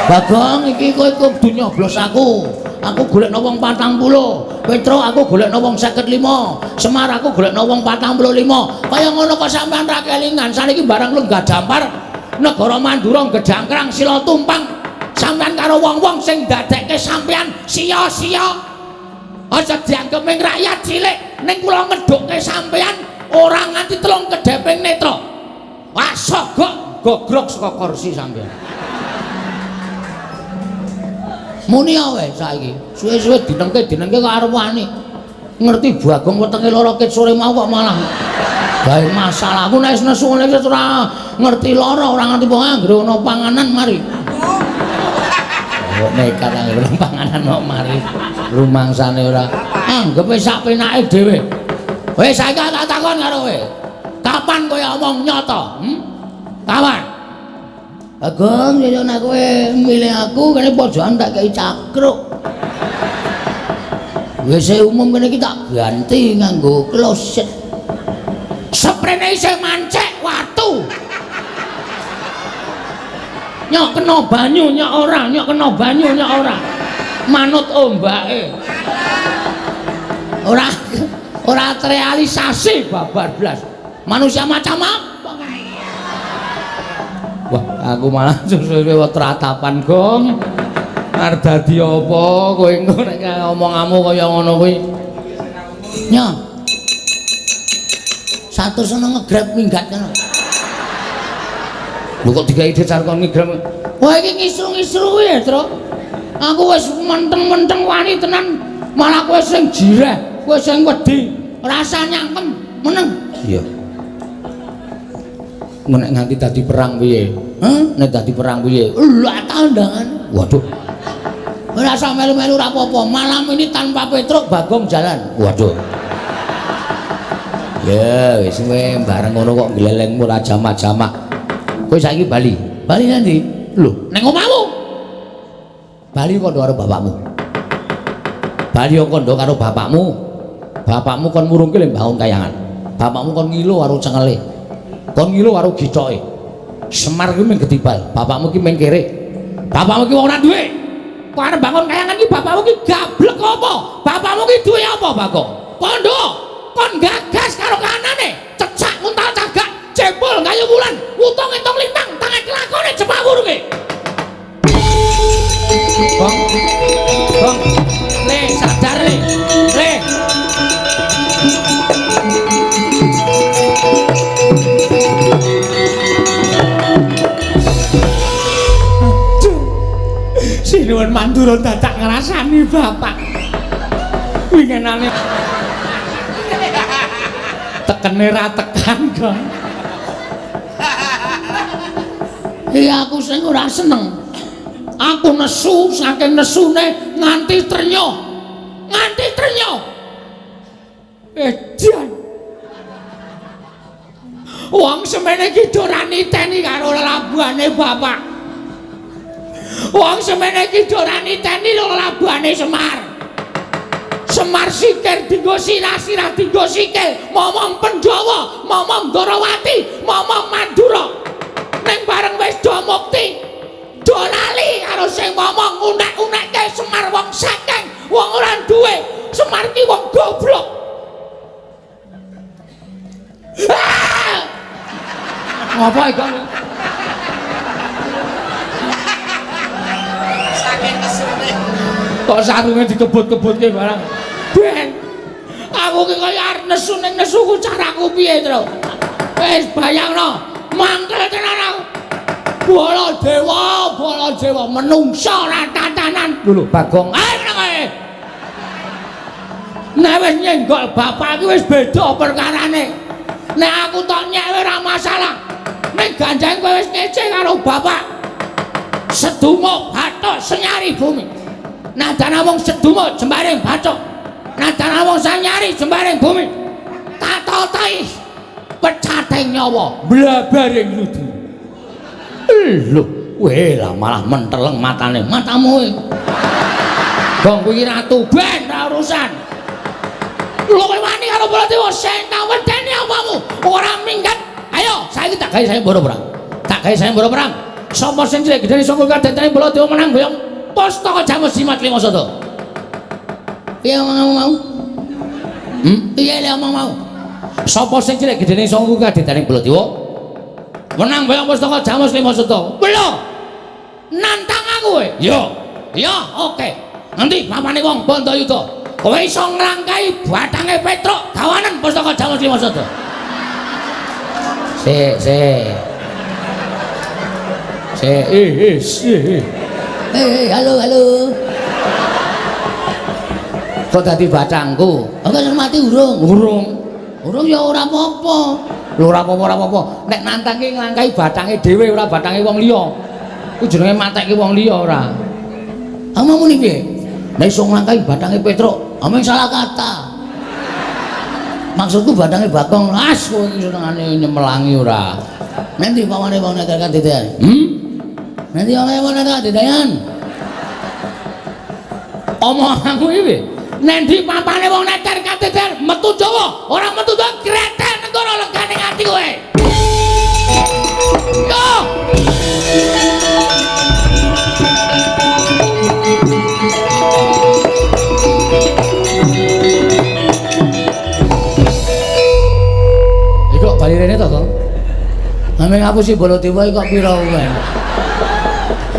Bagong iki kowe kudu nyoblos aku. Aku golekno wong 40. Petro aku golekno wong 55. Semar aku golekno wong 45. Kaya ngono kok sampean ra kelingan. Saniki barang lenggah dampar negara Mandura gedangkrang sila tumpang. Sampean karo wong-wong sing ndadekke sampean sia-sia. Aja dianggep ming rakyat cilik ning kula ngedukke sampean ora nganti telung kedheping netra. Wah sogok gogrok saka kursi sampean. Muni ae saiki. Suwe-suwe dinengke kok arep wani. Ngerti Bagong wetenge lara ket sore mau kok malah gawe masalah. Aku nek nesu ngene wis ora ngerti lara, ora ngerti wong anggere ana panganan mari. Kok nekat anggere panganan kok mari. Rumangsane ora anggepe sak penake dhewe. Wis saiki tak takon karo kowe. Kapan kowe omong nyata? Kapan? Bagong, ya nek kowe milih aku kene pojokan tak kei cakruk. WC umum kene iki tak ganti nganggo kloset. Sprene isih mancek watu. Nyok kena banyu nyok ora, nyok kena banyu nyok ora. Manut ombake. Ora terrealisasi babar blas. Manusia macam apa? Wah, aku malah suwe tratapan gong. Arep dadi apa kowe nek ngomongamu kaya ngono kuwi. Nya. Satu seneng ngegrab minggat ngono. Lho kok digawe decar kon ngegrab. Wah iki ngisru-ngisru ya, Tru. Aku wis menteng-menteng wani tenan, malah kowe sing jireh, kowe sing wedi. Rasa nyangkem meneng. Iya. Nek nganti dadi perang piye? Nek dadi perang piye? Lah tandangan. Waduh. Ora usah melu-melu ora apa-apa. Malam ini tanpa Petruk Bagong jalan. Waduh. Ya wis kowe bareng ngono kok glelengmu ora jamak-jamak. Kowe saiki bali. Bali nanti? Lho, ning omahmu. Bali kondo karo bapakmu. Bali kondo karo bapakmu. Bapakmu kon murungke le bangun kayangan. Bapakmu kon ngilo karo cengele. Kon ngilo karo gicoke. Semar kuwi mung gedibal, bapakmu ki mung kere. Bapakmu ki wong ora duwe. Kok arep bangun kayangan ki bapakmu ki gablek apa? Bapakmu ki duwe apa, Bagong? Kondo, kon gagas karo kanane, cecak nguntal cagak, jebol kayu wulan, utung entung lintang, tangan kelakone jepawur ki. Bang. Le, sadar le. Le. Sinuwun Mandura dadak ngrasani bapak. Wingenane tekene ra tekan kok. Iya aku sing ora seneng. Aku nesu saking nesune nganti trenya. Nganti trenya. Edan. Wong semene iki ora niteni karo labuhane bapak. Wong semene iki ora niteni karo labuhane Semar. Semar sikir dinggo sirah-sirah dinggo sikil, momong Pandhawa, momong Gorawati, momong Mandura. Ning bareng wis do mukti, do lali karo sing momong unek-unekke Semar wong saking, wong ora duwe. Semar ki wong goblok. Apa iki? Kok sarunge dikebut-kebutke barang. Ben. Aku ki kaya arep nesu ning nesuku caraku piye, Tru? Wis bayangno, mangkel tenan aku. Bala dewa menungsa ora tatanan. Lho, Bagong. Ayo nang ae. Nek wis nyenggol bapak iki wis beda perkarane. Nek aku tok nyek ora masalah. Nek ganjang kowe wis ngece karo bapak. Sedumo bathuk senyari bumi. Nadana wong sedumo jembaring bathuk. Nadana wong sanyari jembaring bumi. Tatotai pecating nyawa blabaring ludi. Lho, weh lah malah menteleng matane. Matamu kuwi. Gong kuwi ratu ben ra urusan. Lho kowe wani karo Baladewa sing tak wedeni apamu ora minggat. Ayo, saiki tak gawe sayembara perang. Tak gawe sayembara perang. Sapa sing cilik gedene saka kadentene Baladewa menang boyong Pustaka Jamus Jimat Lima Sada. Piye mau? Piye le mau? Sapa sing cilik gedene saka kadentene Baladewa menang boyong Pustaka Jamus Lima Sada. Lho. Nantang aku kowe. Yo, oke. Nanti papane wong Bandayuda. Kowe iso nglangkai batange Petruk gawanen Pustaka Jamus Lima Sada. Halo. Kok dadi bacangku? Engko sing mati urung ya ora apa-apa. Lho ora apa-apa. Nek nantangke nglangkai batange dhewe ora batange wong liya. Ku jenenge matekke wong liya ora. Amamu muni piye? Nek iso nglangkai batange Petruk, ameng salah kata. Maksudku batange Bagong las kowe iki senengane nyemelangi ora. Nanti pamane wong neter kadedayan. Nanti pamane wong neter kadedayan. Omonganku iki nanti papane wong neter kadedayan metu Jawa, ora metu Jawa gretel negara legane ati kowe. Yo! Kok bali rene to, Kang? Ameng ngapusi Baladewa kok pira kowe?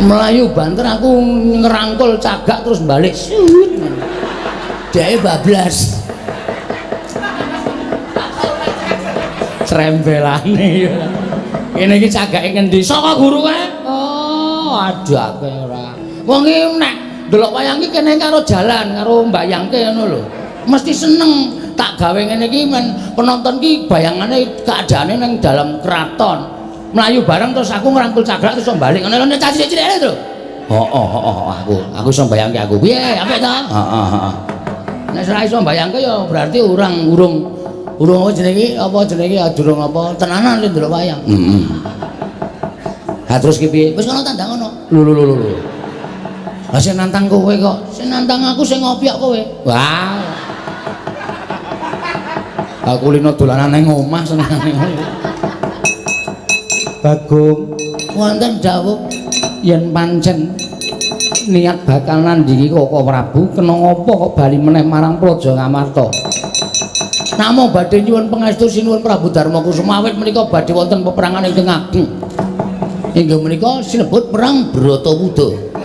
Melayu banter aku ngerangkul cagak terus balik. Dheke bablas. Srembelane ya. Kene iki cagake ngendi? Saka guruke. Oh, adake ora. Wong iki nek ndelok wayang iki kene karo jalan, karo mbayangke ngono lho. Mesti seneng. Tak gawe ngene iki men penonton ki bayangane keadaane ning dalam keraton. Melayu bareng terus aku ngrangkul cagak terus balik ngono lho caci cilik lho. Aku iso bayangke aku. Piye? Apik ta? Heeh. Nek ora iso bayangke ya berarti urung apa jenenge durung apa tenanan lho ndelok wayang. Heeh. Ha terus ki piye? Wis ngono tandang ngono. Lho. Lah sing nantang kowe kok. Sing nantang aku sing ngopiak kowe. Wah. Aku lino dolanan nang omah senengane. Bagong wonten dawuh yen pancen niat bakal nandingi Koko Prabu kena ngapa kok bali meneh marang Praja Ngamarta. Namung badhe nyuwun pangestu sinuwun Prabu Darmakusuma awit menika badhe wonten peperangan ingkang ageng. Inggih menika sinebut perang Bratawuda.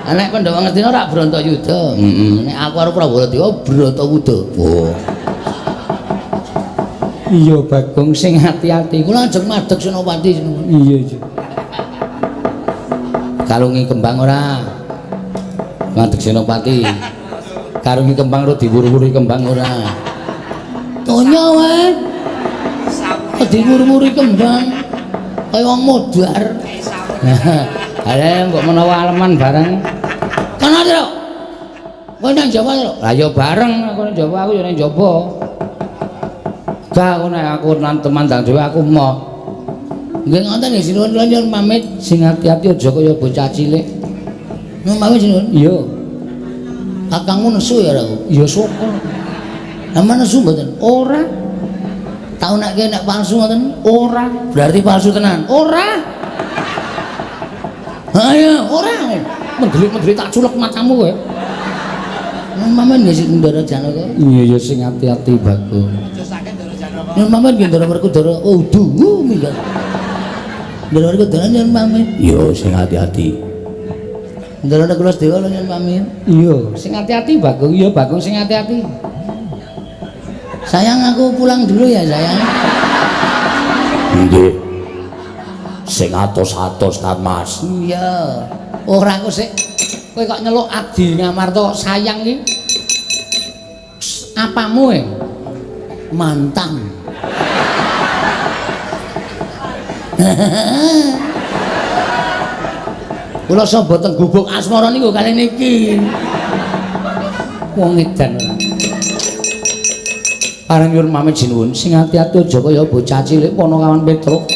Nek Pandhawa ngerti ora Bratayuda. Nek aku karo Prabadewa Bratawuda. Oh. Iya Bagong sing ati-ati. Kula ajeng madheg Senopati. Iya. Kalungi kembang ora? Madheg Senopati. Kalungi kembang ora diwur-wuri kembang ora? Tonya wae. Diwur-wuri kembang. Kaya wong modar. Ayo mbok menawa aleman bareng. Kana lho. Kowe nang Jawa lho. Lah ya bareng aku nang Jawa, aku ya nang Jawa. Gak aku nang temandang dhewe aku mau. Nggih ngoten nggih sinuwun kula nyuwun pamit sing ati-ati aja kaya bocah cilik. Nyuwun pamit sinuwun. Iya. Kakangmu nesu ya aku. Iya sapa? Aman nesu mboten? Ora. Tau nek palsu ngoten? Ora. Berarti palsu tenan. Ora. Ayo, ora. Mendelik-mendelik tak culek matamu kowe. Mamen nggih sing Ndara Janaka. Iya ya sing ati-ati Bagong. Terusake Ndara Janaka. Yen mamen nggih Ndara Werkudara. Udu minggat. Ndelok kudanan yen pamit. Yo sing hati-hati. Ndelok kula Dewa yen pamit. Iya, sing hati-hati Bagong. Iya Bagong sing hati-hati. Sayang aku pulang dulu ya sayang. Nggih. Sing atos-atos kan Mas. Iya. Ora aku sik kowe kok nyeluk Adi Ngamarta sayang iki. Apamu mantan. Kula sapa teng gubuk asmara niku kali niki. Wong edan ora. Areng nyuwun pamit jinuwun sing ati-ati aja kaya bocah cilik Panakawan Petruk.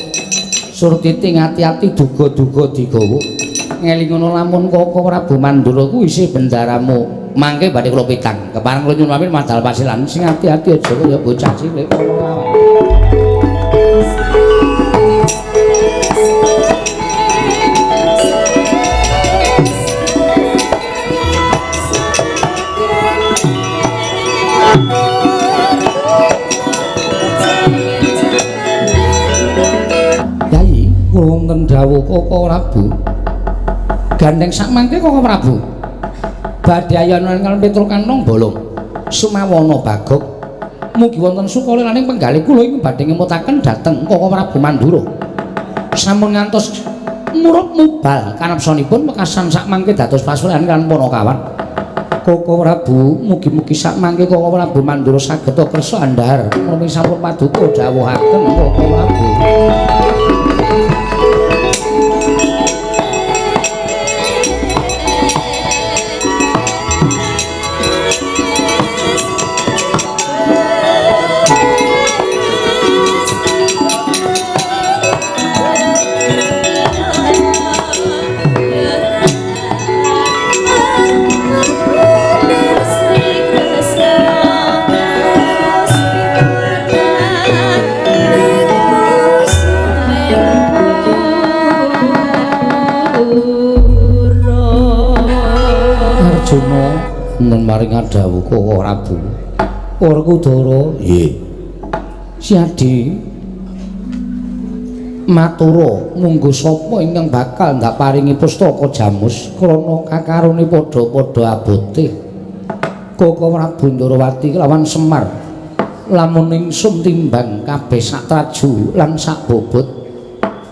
Surtiti ngati-ati duga-duga digawa. Ngelingono lamun Koko Prabu Mandura kuwi isih bendaramu. Mangke badhe kula pitang. Kepareng kula nyuwun pamit madal pasilan sing ati-ati aja kaya bocah cilik Panakawan. Wonten dawuh Koko Prabu gandeng sak mangke Koko Prabu badhe ayana ing Petrukantong bolong sumawana Bagong mugi wonten sukala laning penggalih kula ing badhe ngemutaken dhateng Koko Prabu Mandura sampun ngantos murup mubal kanepsanipun mekasan sak mangke dados pasulan kan Panakawan Koko Prabu mugi-mugi sak mangke Koko Prabu Mandura saged kersa andhar menawi sampun paduka dawuhaken Koko Prabu. Nun maring dawuh Koko Prabu. Werkudara, nggih. Si Adi matura munggo sapa ingkang bakal ndak paringi pustaka Jamus krana kakarone padha-padha abote. Koko Prabu Ndarawati lawan Semar lamun ingsun timbang kabeh sak traju lan sak bobot.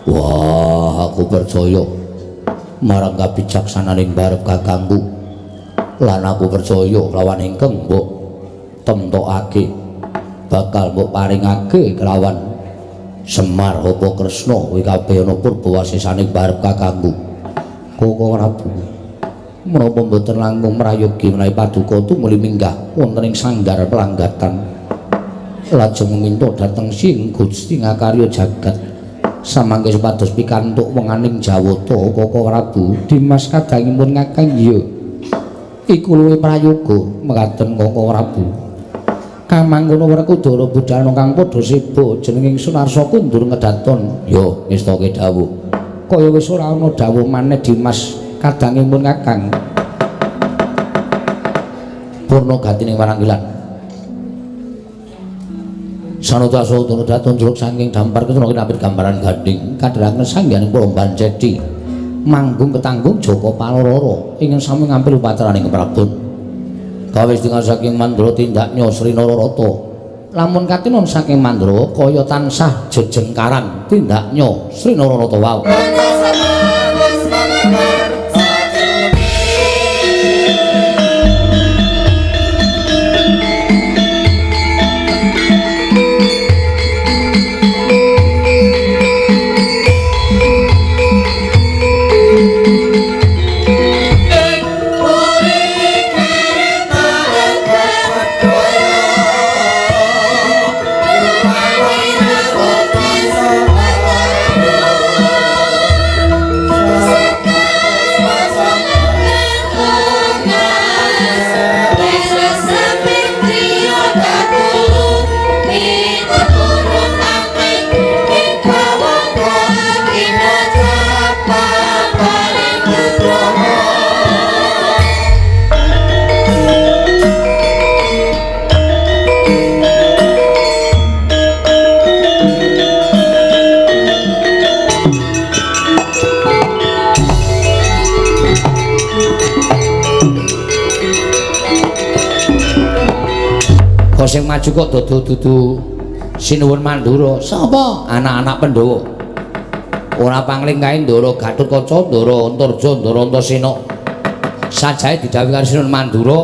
Wah, aku percaya marang kabijaksananing barep kakangku. Lan aku percaya lawan ingkang mbok temtokake bakal mbok paringake kelawan Semar apa Kresna kuwi kabeh ana purbawasisaning barep kakangku. Koko Prabu menapa mboten langkung mrayogi menawi paduka tumuli minggah wonten ing sanggar pelanggatan lajeng minta dhateng Sing Gusti ngakarya jagat samangke supados pikantuk wenganing Jawata. Koko Prabu Dimas kadangipun ngakang ya iku luwih prayoga mekaten Koko Prabu. Kamangkono Werkudara budhal kang padha seba jenenging Sunarsa kundur ngedaton. Ya wis to dawuh. Kaya wis ora ana dawuh maneh Dimas kadangipun Kakang. Purna gatining waranggilan. Sanata saudara daton jluk saking dampar ketuna kinapit gambaran ganding kadharaken sangganing Palomban Cedi. Manggung ketanggung Joko Palororo ingin sami ngampil upatraning keprabon kawis dengan saking Mandura tindaknya Sri Nararata lamun katinon saking Mandura kaya tansah jejengkaran tindaknya Sri Nararata wau. sing maju kok dudu Sinuwun Mandura. Sapa? Anak-anak Pandhawa. Ora pangling kae Ndara Gatotkaca, Ndara Antarja, Ndara Antasena. Sajae didhawuhi karo Sinuwun Mandura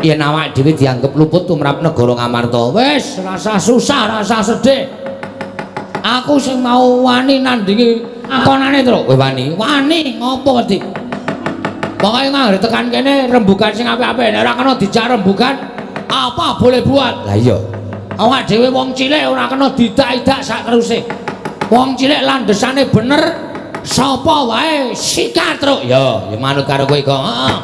yen awake dhewe dianggep luput tumrap negara Ngamarta. Wis, rasa susah, rasa sedih. Aku sing mau wani nandingi akonane, Tru. Kowe wani? Wani ngopo wedi? Pokoke nganggere tekan kene rembugan sing apik-apik, nek ora kena dijak rembugan, apa boleh buat? Lah iya. Awak dhewe wong cilik ora kena didak-idak sak teruse. Wong cilik landesane bener, sapa wae sikat truk. Ya manut karo kowe kok. Heeh.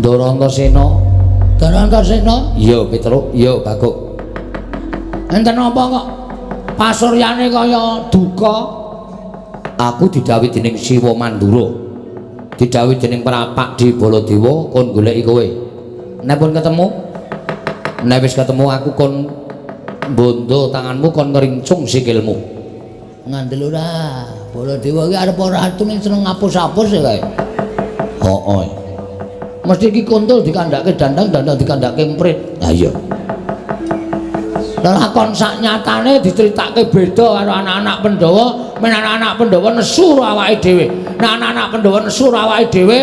Ndara Antasena. Ndara Antasena? Iya, Petruk. Iya, Baguk. Enten apa kok pasuryane kaya duka? Aku didhawuhi dening Siwa Mandura. Didhawuhi dening Prapak Di Baladewa kon goleki kowe. Nek pun ketemu, nek wis ketemu aku kon bondo tanganmu kon ngerincung sikilmu. Ngandel ora. Baladewa iki arep ora atune seneng ngapus-apus ya kae. Hooh. Mesti iki kuntul dikandhake dandang dikandhake emprit. Ha iya. Lakon sak nyatane diceritake beda karo anak-anak Pandhawa, men anak-anak Pandhawa nesu awake dhewe. Nek anak-anak Pandhawa nesu awake dhewe,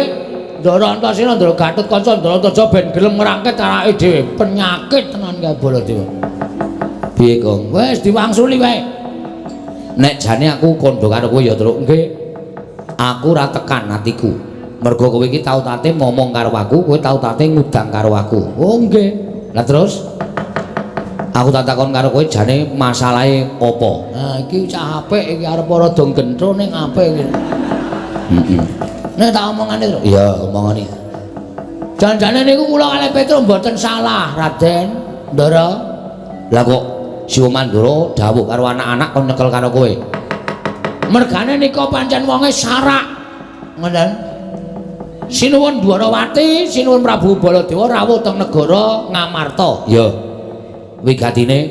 Ndara Antasena, Ndara Gatotkaca, Ndara Antarja ben gelem ngrangket awake dhewe. Penyakit tenan kae Baladewa. Piye, Kong? Wis diwangsuli wae. Nek jane aku kandha karo kowe ya, Truk. Nggih. Aku ora tekan atiku. Mergo kowe iki tau tate ngomong karo aku, kowe tau tate ngudang karo aku. Oh nggih. Lah terus aku tak takon karo kowe jane masalahe apa? Nah iki cah apik iki arep ora dong gentro ning apik iki. Heeh. Nek tak omongane to? Iya, omongane. Jan-jane niku kula kalih Petruk mboten salah, Raden. Ndara. Lah kok Siwa Mandura dawuh karo anak-anak kon nyekel karo kowe. Mergane nika pancen wonge sarak. Ngoten. Sinuwun Dwarawati, Sinuwun Prabu Baladewa rawuh teng negara Ngamarta. Ya. Wigatine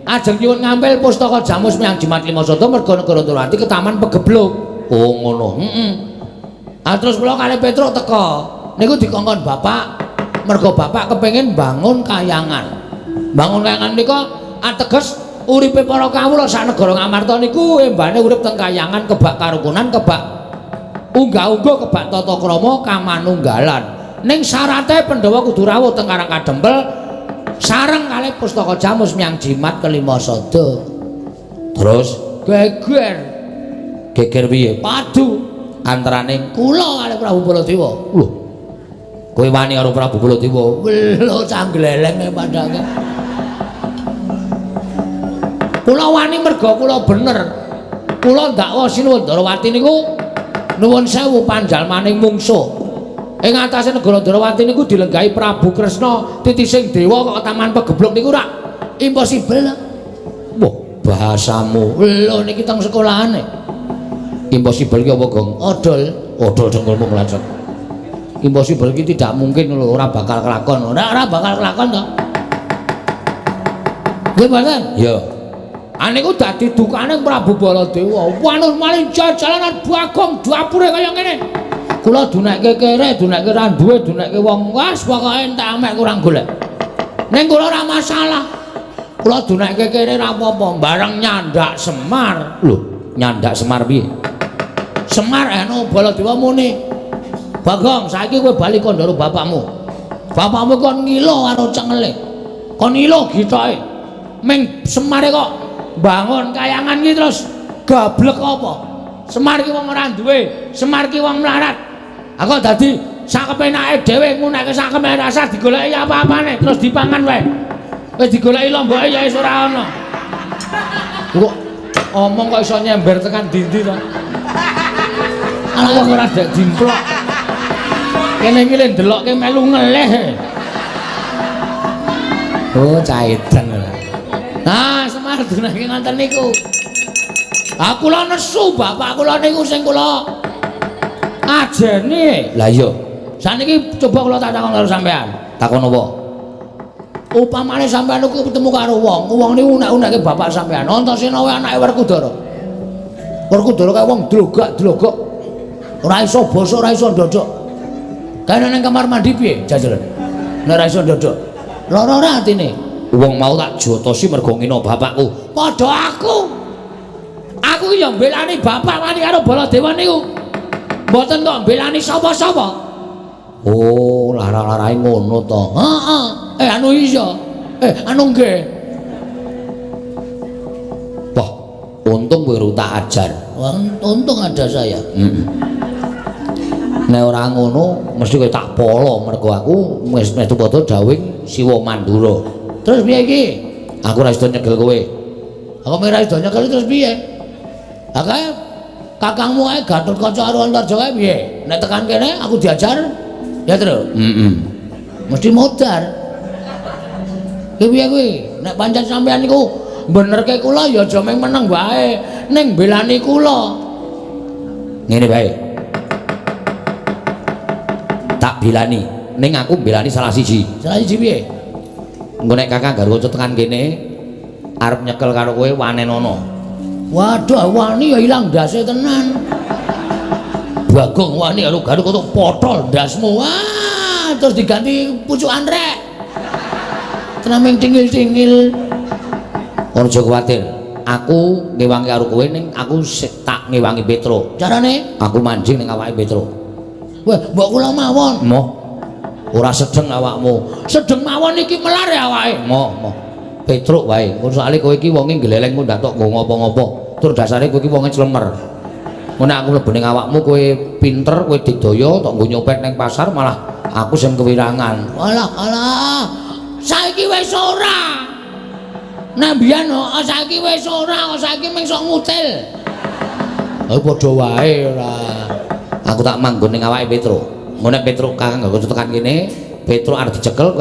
ajeng nyuwun ngambil pustaka Jamus Myang Jimat Limasada merga negara Dwarawati ketaman pegebluk. Oh ngono. Heeh. Terus kula kalih Petruk teka. Niku dikongkon Bapak merga Bapak kepengin bangun kayangan. Bangun kayangan nika ateges uripe para kawula sak negara Ngamarta niku embane urip teng kayangan kebak karukunan kebak unggah-ungguh kebak tata krama kamanunggalan. Ning syarate Pandhawa kudu rawuh teng Karang Kadempel sareng kalih pustaka Jamus Myang Jimat Kalimasada. Terus geger. Geger piye? Padu antaraning kula kalih Prabu Baladewa. Lho. Kowe wani karo Prabu Baladewa? Lho canggleleng padake. Kula wani merga kula bener. Kula ndakwa Sinuwun Dwarawati niku nuwun sewu panjalmaning mungsuh. Ing atase negara Dwarawati niku dilenggahi Prabu Kresna titising dewa kok taman pegebluk niku rak impossible. Wah, bahasamu. Lho niki teng sekolahane. Impossible ki apa, Gong? Odol. Odol dengkulmu nglacet. Impossible ki tidak mungkin lho, ora bakal kelakon. Ora bakal kelakon to. Nggih mboten? Ya. Aniku dadi dukane Prabu Baladewa. Wanus maling jalanan Bagong dapure kaya ngene. Kula dunekke kere, dunekke ra duwe, dunekke wong was pokoke entek amek kurang golek. Ning kula ora masalah. Kula dunekke kere ra apa-apa, bareng nyandak Semar. Lho, nyandak Semar piye? Semar eno Baladewa muni. Bagong, saiki kowe bali kandhara bapakmu. Bapakmu kon ngilo karo cengele. Kon ngilo gitoke. Ming Semare kok bangun kayangan iki terus gablek apa? Semar ki wong ora duwe, Semar ki wong mlarat. Aku dadi sak kepenake dhewe ngunekke sak kepenake rasa digoleki apa-apane terus dipangan wae. Wis digoleki lomboke ya wis ora ana. Kok omong kok iso nyember tekan dindi to? Ala kok ora dek dimplok. Kene iki le ndelokke melu ngeleh. Oh, caedan. Nah, Semar dunake ngoten niku. Aku kula nesu bapak kula niku sing kula ajeni. Lah iya. Saniki coba kula tak takon karo sampean. Takon apa? upamane sampean niku ketemu karo wong niku unek-uneke bapak sampean. Antasena wae anake Werkudara. Werkudara kae wong drogak-drogok. Ora iso basa, ora iso ndodok. Kae nang kamar mandi piye jajaran? Nek ora iso ndodok. Lara ora atine. Wong mau tak jotosi mergo ngino bapakku. Padha aku. Aku ki ya mbelani bapak wani karo Baladewa niku. Mboten kok mbelani sapa-sapa. Oh, lara-larae ngono to. Heeh. Anu iya. Anu nggih. Wah, untung kowe tak ajar. Untung ada saya. Nek ora ngono mesti kowe tak polo mergo aku wis metu padha dawing Siwa Mandura. Terus piye iki? Aku ora iso nyegel kowe. Aku ora iso nyegel terus piye? Akae kakangmu ae Gatotkaca karo Antarja kae piye? Nek tekan kene aku diajar. Ya terus? Mesti modar. Piye kuwi? Nek pancen sampean niku benerke kula ya aja meng meneng wae, ning belani kula. Ngene bae. Tak belani, ning aku belani salah siji. Salah siji piye? Engko nek Kakang Garwaca tekan kene arep nyekel karo kowe wanenono. Waduh, wani ya ilang ndase tenan. Bagong wani karo Garwaca potol ndasmu. Wah, terus diganti pucukan rek. Tenaming tingil-tingil. Ora aja kuwatir. Aku ngewangi karo kowe ning aku tak ngewangi Petro. Carane? Aku mancing ning awake Petro. Wah, mbok kula mawon. Moh. Ora sedeng awakmu. Sedeng mawon iki melar ya awake. Moh. Petro wae. Soale kowe iki wonge gleleng kok ndak tok nggo ngopo-ngopo. Tur dasare kowe iki wonge clemer. Mun aku mlebu ning awakmu kowe pinter, kowe digdaya tok nggo nyopet ning pasar malah aku sing kewirangan. Alah. Saiki wis ora. Nah mbiyen saiki wis ora, saiki mung sok ngutil. Lah padha wae ora. Aku tak manggon ning awake Petro. Mun nek Petro Kakang Garwaca tekan kene, Petro arep dicekel,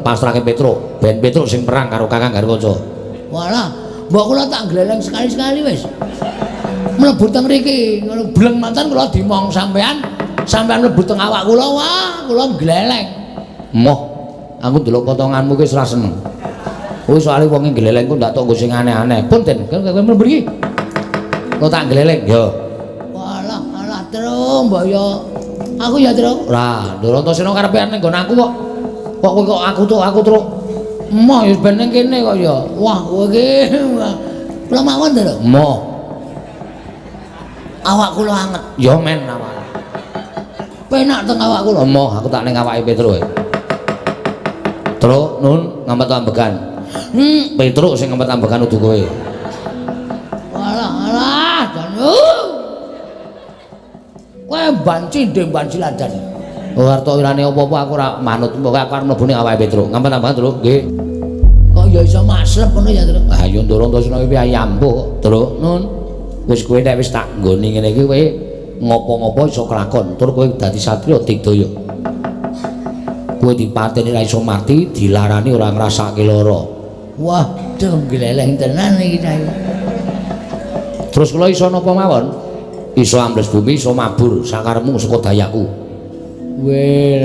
pasrahke Petro. Ben Petro sing perang karo Kakang Garwaca. Walah, mbok kula tak gleleng sekali-sekali wis. Mlebu teng mriki, ngono bleng mantan kula dimong sampean mlebu teng awak kula, wah, kula gleleng. Moh, aku ndelok potonganmu ki ora seneng. Kowe soalé wong gleleng ku ndak tok nggo sing aneh-aneh. Punten, kowe mlebu iki. Kok tak gleleng, yo. Walah, terus mbok yo. Aku ya, Tru. Lah, Antasena karepean ning nggon aku kok. Kok aku terus. Moh ya ben ning kene kok ya. Wah, kowe iki kula mawon to, Lho. Moh. Awak kula anget. Ya men awak. Penak teng awak kula. Moh, aku tak ning awake Petro. Tru, nun ngampet ambekan. Petro sing ngampet ambekan udu kowe. Walah, jan. Kowe banci ndek banci landan. Ora to wirane apa-apa aku ora manut, pokoke aku arep mlebu ning awake Petro. Ngampet ambekan, Tru. Nggih. Kok ya iso maslep ngono ya, Tru? Ah, ya ndoro Antasena iki ayam, Tru. Nun. Wis kowe nek wis tak nggoni ngene iki kowe ngopo-ngopo iso kelakon. Tur kowe dadi satriya digdaya. Kowe dipateni ra iso mati, dilarani ora ngrasake lara. Wah, dong gleleng tenan iki ta. Terus kula iso napa mawon? Iso ambles bumi, iso mabur sakarepmu saka dayaku. Weh.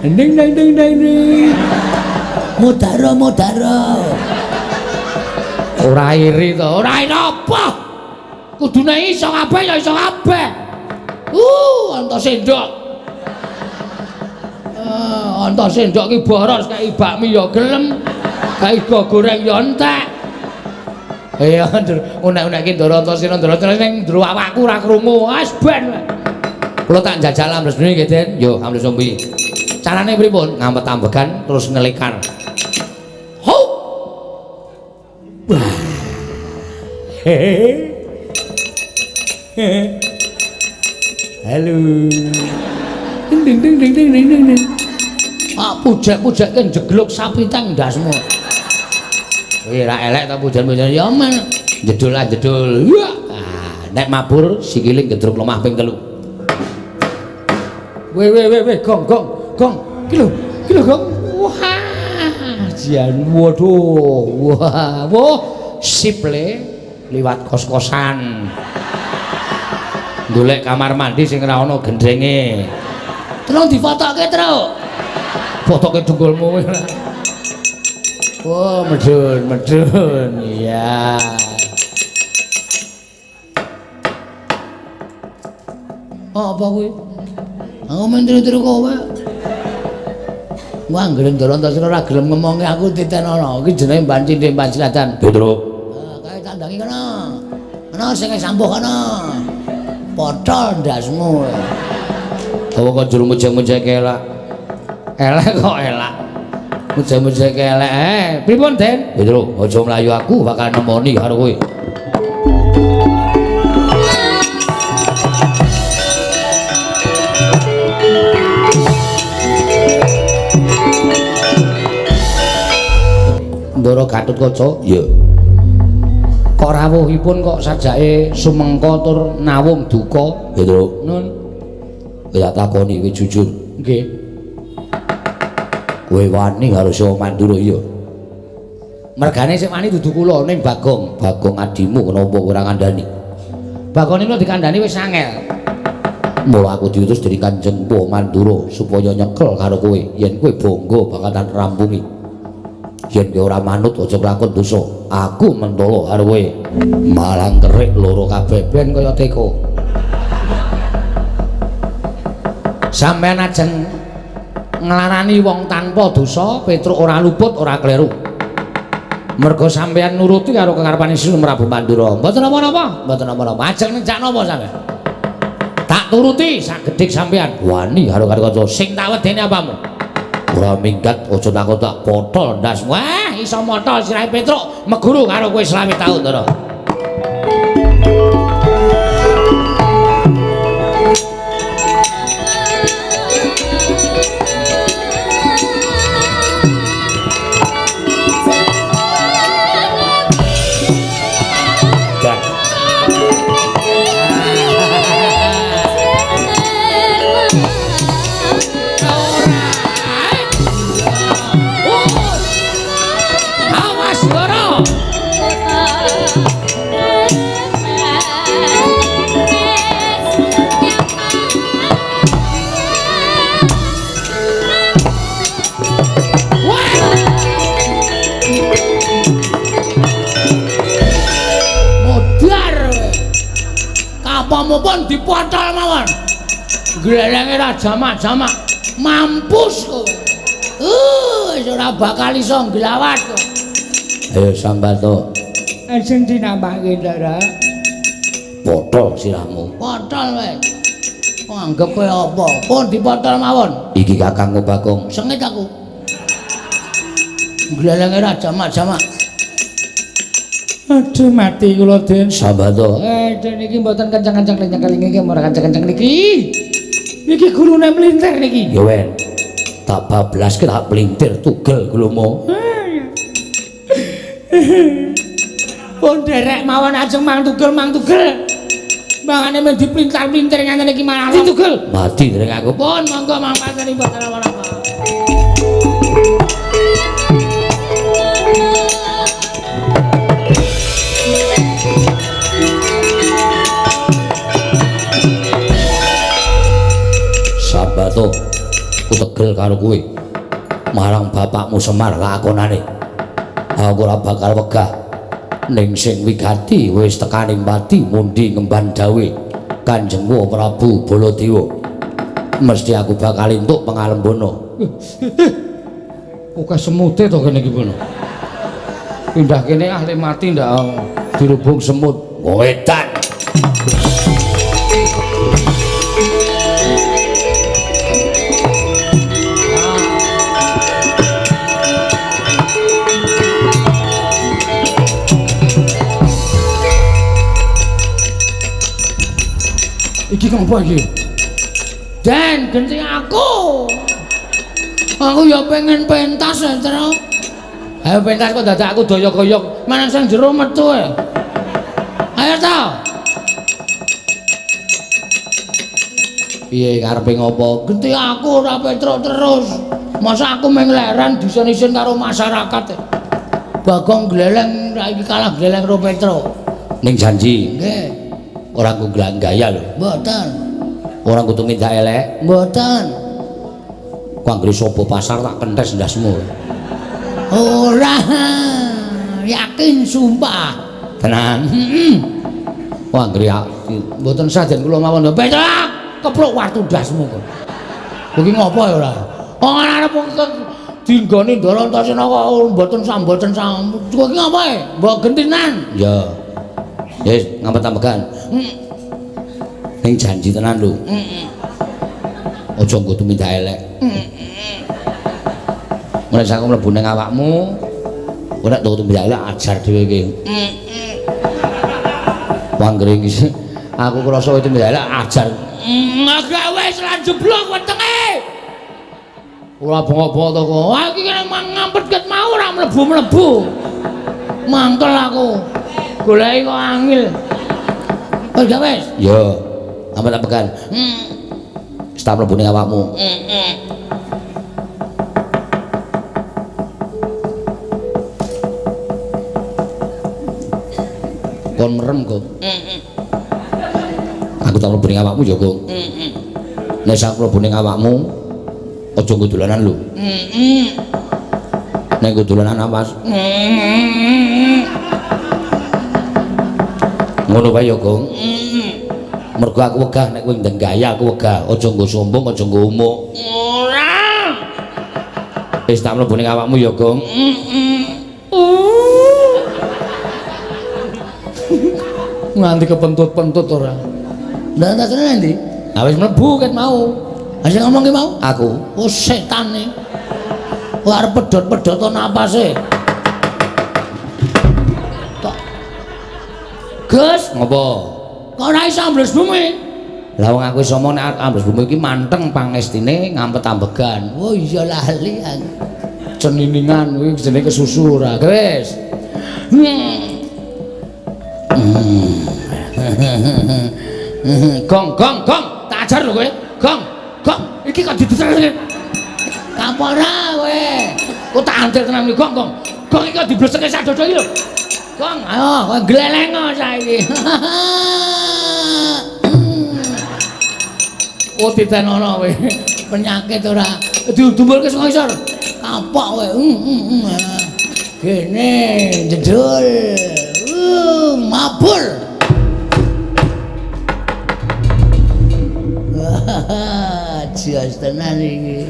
Ding. Mudara. Ora iri to, ora apa. Kudune iso kabeh ya iso kabeh. Antasendok. Antasendok ki boros kaya bakmi ya gelem, kaya goreng ya entek. Iya, unek-unek ki Ndara Antasena ning ndro awakku ora krungu. Wis ben. Kula tak njajal ambles bumi nggih, Den. Yo, ambles bumi. Carane pripun? Ngampet ambegan terus ngelikar. Ho! Halo. Ding. Ah, pujak-pujak kan jegluk sapi tang ndasmu. Kowe ra elek ta pujan-pujan ya men. Jedul. Nek mabur sikile gedruk lemah ping 3. Weh, gong. Ki lho, gong. Wah, jan waduh. Wah, sip le liwat kos-kosan. Golek kamar mandi sing ora ana gendrenge. Terus difotoke, Tru. Potoke tunggulmu. Oh, medun. Iya. Oh, apa kuwi? Aku menteri-menteri kowe. Wah, gelem dolan ta ora gelem ngomongi aku titenono. Iki jenenge banci Demban Selatan. Pedro. Kae tandangi kana. Ana sing sambuh kana. Potol ndasmu. Apa kok juru mujeng-mujeng elak? Elek kok elak. Mujeng-mujeng elek. Pripun, Den? Pedro, aja mlayu aku bakal nemoni karo kowe. Ndara Gatotkaca. Iya. Kok rawuhipun kok sajake sumengka tur nawung duka. Pedro, Nun. kowe tak takoni kowe jujur. Nggih. Kowe wani karo Syawa Mandura iya. Mergane sing wani dudu kula ning Bagong. Bagong adimu kenapa ora ngandani? Bagong niku dikandani wis angel. Mula aku diutus dari Kanjeng Syawa Mandura supaya nyekel karo kowe yen kowe bangga bakalan rampungi. Yen kowe ora manut aja nglakon dosa. Aku mentolo karo kowe. Malang kerik loro kabeh Ben kaya teko. Sampeyan ajeng nglarani wong tanpa dosa, Petruk ora luput, ora kleru. Mergo sampeyan nuruti karo kekarepaning Sri Prabu Mandura. Mboten napa-napa, mboten napa-napa. Ajeng nencak napa sampeyan? Tak turuti sagedik sampeyan. wani karo kanca Sing tak wedeni apamu? ora minggat aja takut tak potol ndas. Wah, iso motol sirahe Petruk meguru karo kowe selawe taun to. Awas Goro. Modar. Kapamu pun dipotol mawon. Glelenge ra jamak-jamak. Mampus kowe. Wis ora bakal iso nglawat kowe. Ayo Sambato, Sing dinambahke Ndara. potol sirahmu. Potol wis. Kok anggap kowe apa? Pun dipotol mawon. Iki kakangmu Bagong. Sengit aku. Glelenge ra jamak-jamak. Aduh mati kula Den. Sambato, Den iki mboten kencang-kencang keling iki ora kencang-kencang niki. Niki gulune mlintir niki. ya wen. Tak bablas ke tak pelintir tugel gulumu. Pun derek mawon ajeng mang tugel. Mangane men diplintar-plintir ngene iki malah tugel. Mati dereng aku. Pun monggo mangkateni mboten apa-apa. Sambato, ku tegel karo kowe. Marang bapakmu Semar lakonane. Aku ora bakal wegah. Ning sing wigati wis tekaning pati mundi ngemban dawe Kanjeng Prabu Baladewa. Mesti aku bakal entuk pangalembono. Oke semute to kene iki pun. Pindah kene ahli mati ndak dirubung semut. Wedan. Iki ngopo iki? Dan genti aku. Aku ya pengen pentas ya, Tru. Ayo pentas kok dadak aku doyok-doyok, manang sing jero metu e. Ayo ta. Piye karepe ngopo? Genti aku ora Petruk terus. Masa aku mengleren disen-isen karo masyarakat. Bagong gleleng ra iki kalah gleleng karo Petruk. Ning janji Nggih. ora ku gaya lho. Mboten. Ora kudu minta elek. Mboten. Ku anggere sapa pasar tak kentes ndasmu. Ora. Yakin sumpah. Tenan. Heeh. Ku anggere Mboten saden kula mawon. Berak keplok wartu ndasmu kok. Kuwi ngopo ya ora? Wong arep dinggoni Ndarantasena kok mboten samboten sam. Kuwi ngopo e? Mbok gentinan. Ya. Wis ngampet-ampekan. Ning janji tenan lho. Heeh. Aja nggo tumindak elek. Mulai saku mlebu ning awakmu, ora tau tumindak elek ajar dhewe iki. Panggere iki aku krasa itu tumindak elek ajar. Agak wis lan jeblok wetenge. Ora bongok-bongok to kok. Wah iki kene ngampet ket mau ora mlebu-mlebu. Mangkel aku. Goleki kok angel. Wis gak wis? Ya, ngampet-ampekan. Wis tak mlebu ning awakmu. Kon merem kok. Aku tak mlebu ning awakmu ya kok. Nek sak mlebu ning awakmu aja nggo dolanan lho. Nek nggo dolanan awas. Ngono wae ya kok. Mergo aku wegah nek kowe ndang gaya aku wegah. Aja nggo sombong, aja nggo umuk. Ora. Wis tak mlebu ning awakmu ya kok. Nganti kepentut-pentut ora. Lah tak kene ndi? Ah wis mlebu ket mau. Sing ngomong ki mau? Aku. Oh setan e. Wah arep pedhot-pedhot to napase. Tok. Gus, Ngopo? kok ora iso ambles bumi? Lah wong aku wis omong nek ambles bumi iki manteng pangestine ngampet-ambegan. Oh iya lali aku. Ceniningan kuwi jenenge kesusu ora. Wis. Gong, tak ajar lho kowe. Gong. Iki kok didesel. Kapora kowe. Kok tak antil tenan iki, Gong. Gong iki kok dibleseke sadodo iki lho. Gong, ayo kowe glelengo saiki. Oh titenono kowe. Penyakit ora. Diudumbulke sing ngisor. Kapok kowe. Kene jedul. Mabur. Jias tenan iki.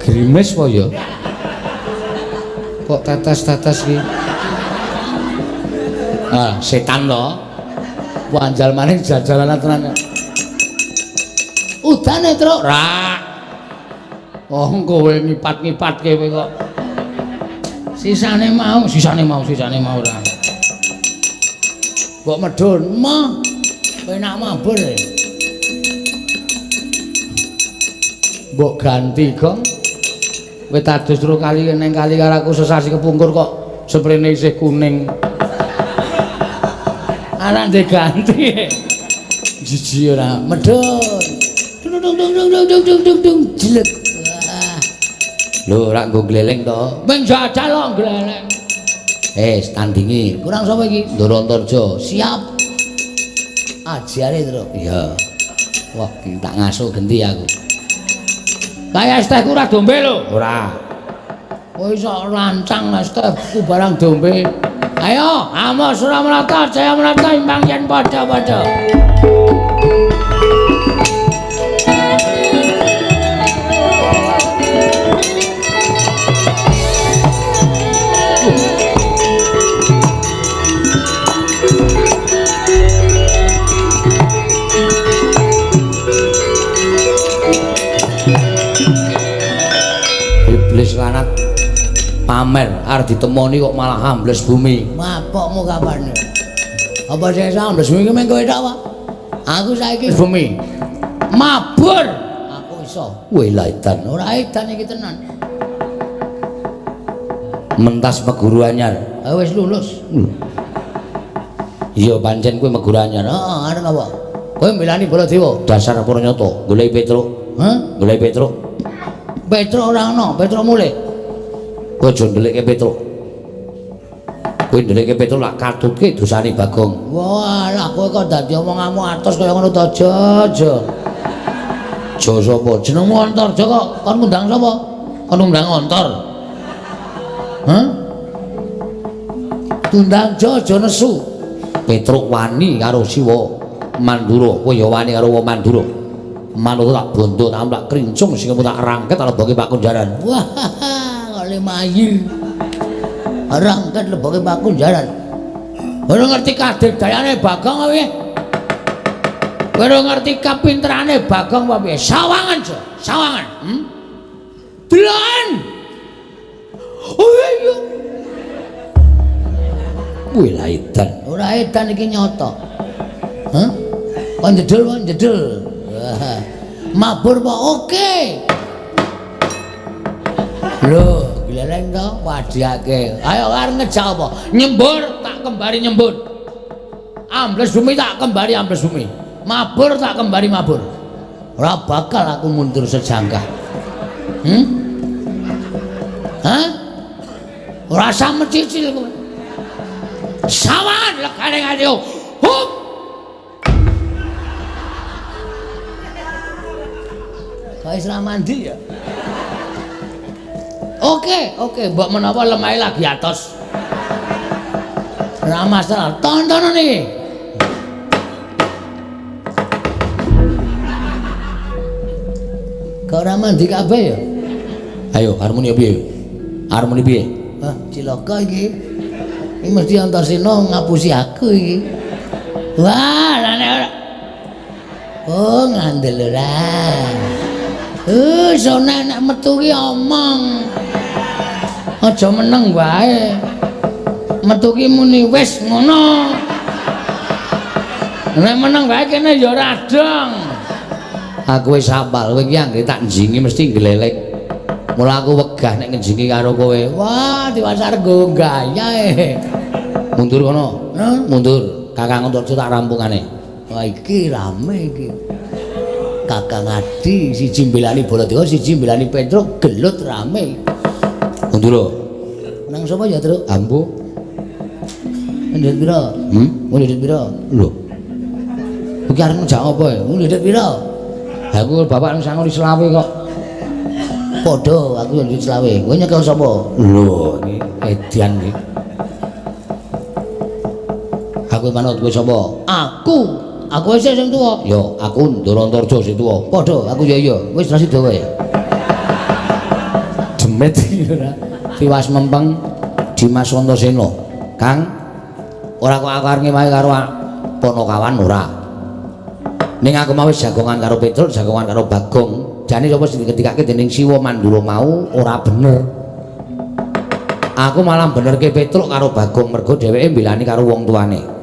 Grimes po ya? Kok tetes-tetes iki? Ah, setan to. Wanjal maning jajalanan tenan. Udane, Truk. Ra. Oh, kowe ngipat-ngipatke kowe kok. Sisane mau ora. Mbok medhun, mah. Kowe nak mabur. Mbok ganti, Gong. Kowe tadus terus kali ning kali karo aku sesasi kepungkur kok sprene isih kuning. Ana diganti. Jiji ora. Medhun. Dung jelek. Lho, ora nggo gleleng to. Ben jajal kok gleleng. Tandingi. Kurang sapa iki? Ndarantarja. Siap. Ajare, Truk. Iya. Wah, tak ngasuh genti aku. Kaya es tehku ora dombe lho. Ora. Kowe iso rancang es tehku barang dombe. Ayo, Amos Suramarata, Jaya Marata imbang yen padha-padha. Iblis lanat pamer arep ditemoni kok malah ambles bumi. Mapokmu kapan? Apa sing ambles bumi ki mengko tok apa? Aku saiki Bumi. mabur. Aku iso. Weh laitan. Ora edan iki tenan. Mentas meguru anyar. Wis lulus. Iya pancen kowe meguru anyar. Heeh, arep apa? Kowe milani Baladewa. Dasar para nyata, goleki Petruk. Hah? Goleki Petruk. Petruk ora ono, Petruk mulih. Aja ndelekke Petruk. Kuwi ndeleke Petruk lak katutke dosane Bagong. Walah kowe kok dadi omonganmu atos kaya ngono to, Jo. Jo sapa? Jenengmu Ontor, Jo kok kon ngundang sapa? Kon ngundang Ontor. Hah? Tundang Jo nesu. Petruk wani karo Siwa Mandura. Kowe ya wani karo wong Mandura. Manut tak bondo tak krincung sing tak rangket leboke Pak Kunjaran. Wah, kok mayu. Rangket leboke Pak Kunjaran. Ora ngerti kadegdayane Bagong apa piye? Ora ngerti kapinterane Bagong apa piye? Sawangan, Jo. Sawangan. Deloken. Oh iya. Kuwi la edan. Ora edan iki nyata. Hah? Kon jedul. Wah. Mabur apa oke? Lho, gleleng to wadiake. Ayo arep ngejak apa? Nyembur tak kembari nyembur. Ambles bumi tak kembari ambles bumi. Mabur tak kembari mabur. Ora bakal aku mundur sejangkah. Hah? Ora usah mecicil kowe. Sawan lekane ngadio. Hup. Kau Islam mandi ya? Oke, mbok menapa lemahe lagi atos. Ora masalah, tontonan iki. Kau ora mandi kabeh ya? Ayo, harmoni piye? Harmoni piye? Hah, cilaka iki. Ini mesti Antarsena ngapusi aku iki. Wah, lane ora. Oh, ngandel ora. Sone nek metu ki omong. Aja meneng wae. Metu ki muni wis ngono. Nek meneng wae kene ya ora dong. Aku wis apal kowe iki anggere tak njingi mesti glelek. Mula aku wegah nek ngenjingi karo kowe. Wah, diwasar go gayae. Mundur kono. Mundur. Kakang Antarja tak rampungane. Wah, iki rame iki. Kakang Adi siji mbelani Baladewa, siji mbelani Petruk, gelut rame. Mundur. Nang sapa ya, Truk? Ambu. Ndhet pira? Ndhet pira? Lho. Iki arep ngejak apa ya? Ndhet pira? Aku bapak nang sangon di selawe kok. Padha, aku yo ndhet selawe. Kowe nyekel sapa? Lho, iki edian iki. Aku manut kowe sapa? Aku wis sing tuwa. Yo, aku Ndara Antarja sing tuwa. Padha, aku ya wis rasi dawa ya. Demet ora. Tiwas mempeng Dimas Antasena. Kang, ora kok aku arep ngewahi karo Ponokawan ora. Ning aku mau wis jagongan karo Petruk, jagongan karo Bagong. Jane sapa sing diketikake dening Siwa Mandura mau ora bener. Aku malah benerke Petruk karo Bagong mergo dheweke mbelani karo wong tuane.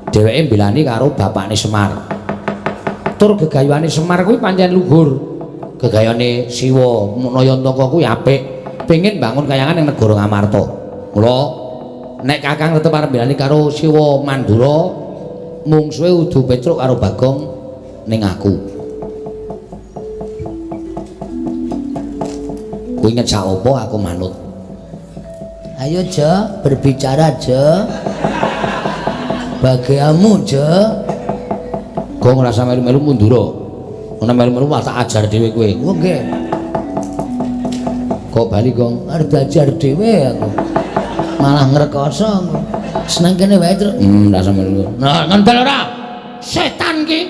Dheweke mbelani karo bapakne Semar. Tur gegayuhane Semar kuwi pancen luhur. Gegayane Siwa Nayantaka kuwi apik. Pengin bangun kayangan ning negara Ngamarta. Mula nek Kakang tetep arep mbelani karo Siwa Mandura, mungsuhe udu Petruk karo Bagong ning aku. Kuwi ngejak apa aku manut. Ayo, Jo, berbicara, Jo. Bagiamu, Jo. Gong rasa melu-melu mundura. Ana melu-melu tak ajar dhewe kowe. Nggih. Kok bali, Gong? Arep ajar dhewe aku. Malah ngrekoso aku. Seneng kene wae, Truk. Rasa melu. Nah, ngendel ora? Setan ki.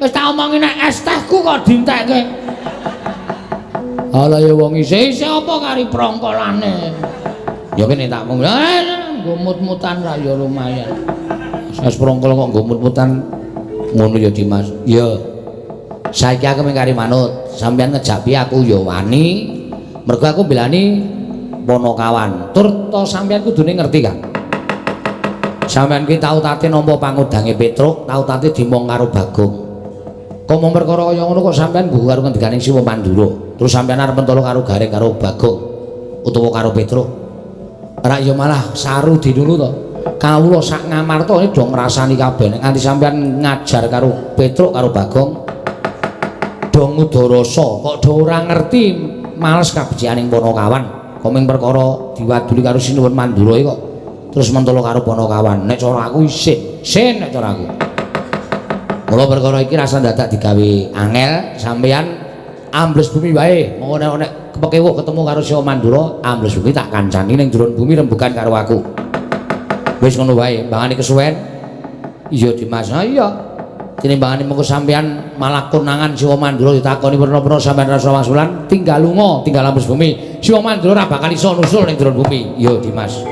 Wis tak omongi nek es tehku kok dientekke. Ala ya wong isih apa kari prongkolane. Ya kene tak mung Nggo mut-mutan ra ya lumayan. Sas prongkol kok nggo mut-mutan ngono ya Dimas. Ya. Saiki aku mung kari manut, sampeyan ngejak piye aku ya wani. Mergo aku belani Ponokawan. Tur to sampeyan kudune ngerti kan. Sampeyan ki tau tate nampa pangudange Petruk, tau tate dimong karo Bagong. Kok mung perkara kaya ngono kok sampeyan gugu karo ngendikane Siwa Mandura. Terus sampeyan arep mentolo karo Gareng karo Bagong utawa karo Petruk. Ora ya malah saru dinulu to. Kawula sak Ngamarta iki do ngrasani kabeh nek nganti sampeyan ngajar karo Petruk karo Bagong do ngudarasa kok do ora ngerti males kabecianing Ponokawan. Kok ming perkara diwaduli karo Sinuwun Mandura iki kok terus mentolo karo Panakawan. Nek cara aku isin nek cara aku. Mula perkara iki rasa dadak digawe angel sampeyan ambles bumi wae. Monggo nek kepekewuk ketemu karo Siwa Mandura, ambles bumi tak kancani ning jero bumi rembugan karo aku. Wis ngono wae, mbangane kesuwen. Iya Dimas. Ha iya. Tinimbangane mengko sampeyan malah konangan Siwa Mandura ditakoni werna-werna sampeyan rasa wangsulan, tinggal lunga, tinggal ambles bumi. Siwa Mandura ora bakal iso nusul ning jero bumi. Iya Dimas.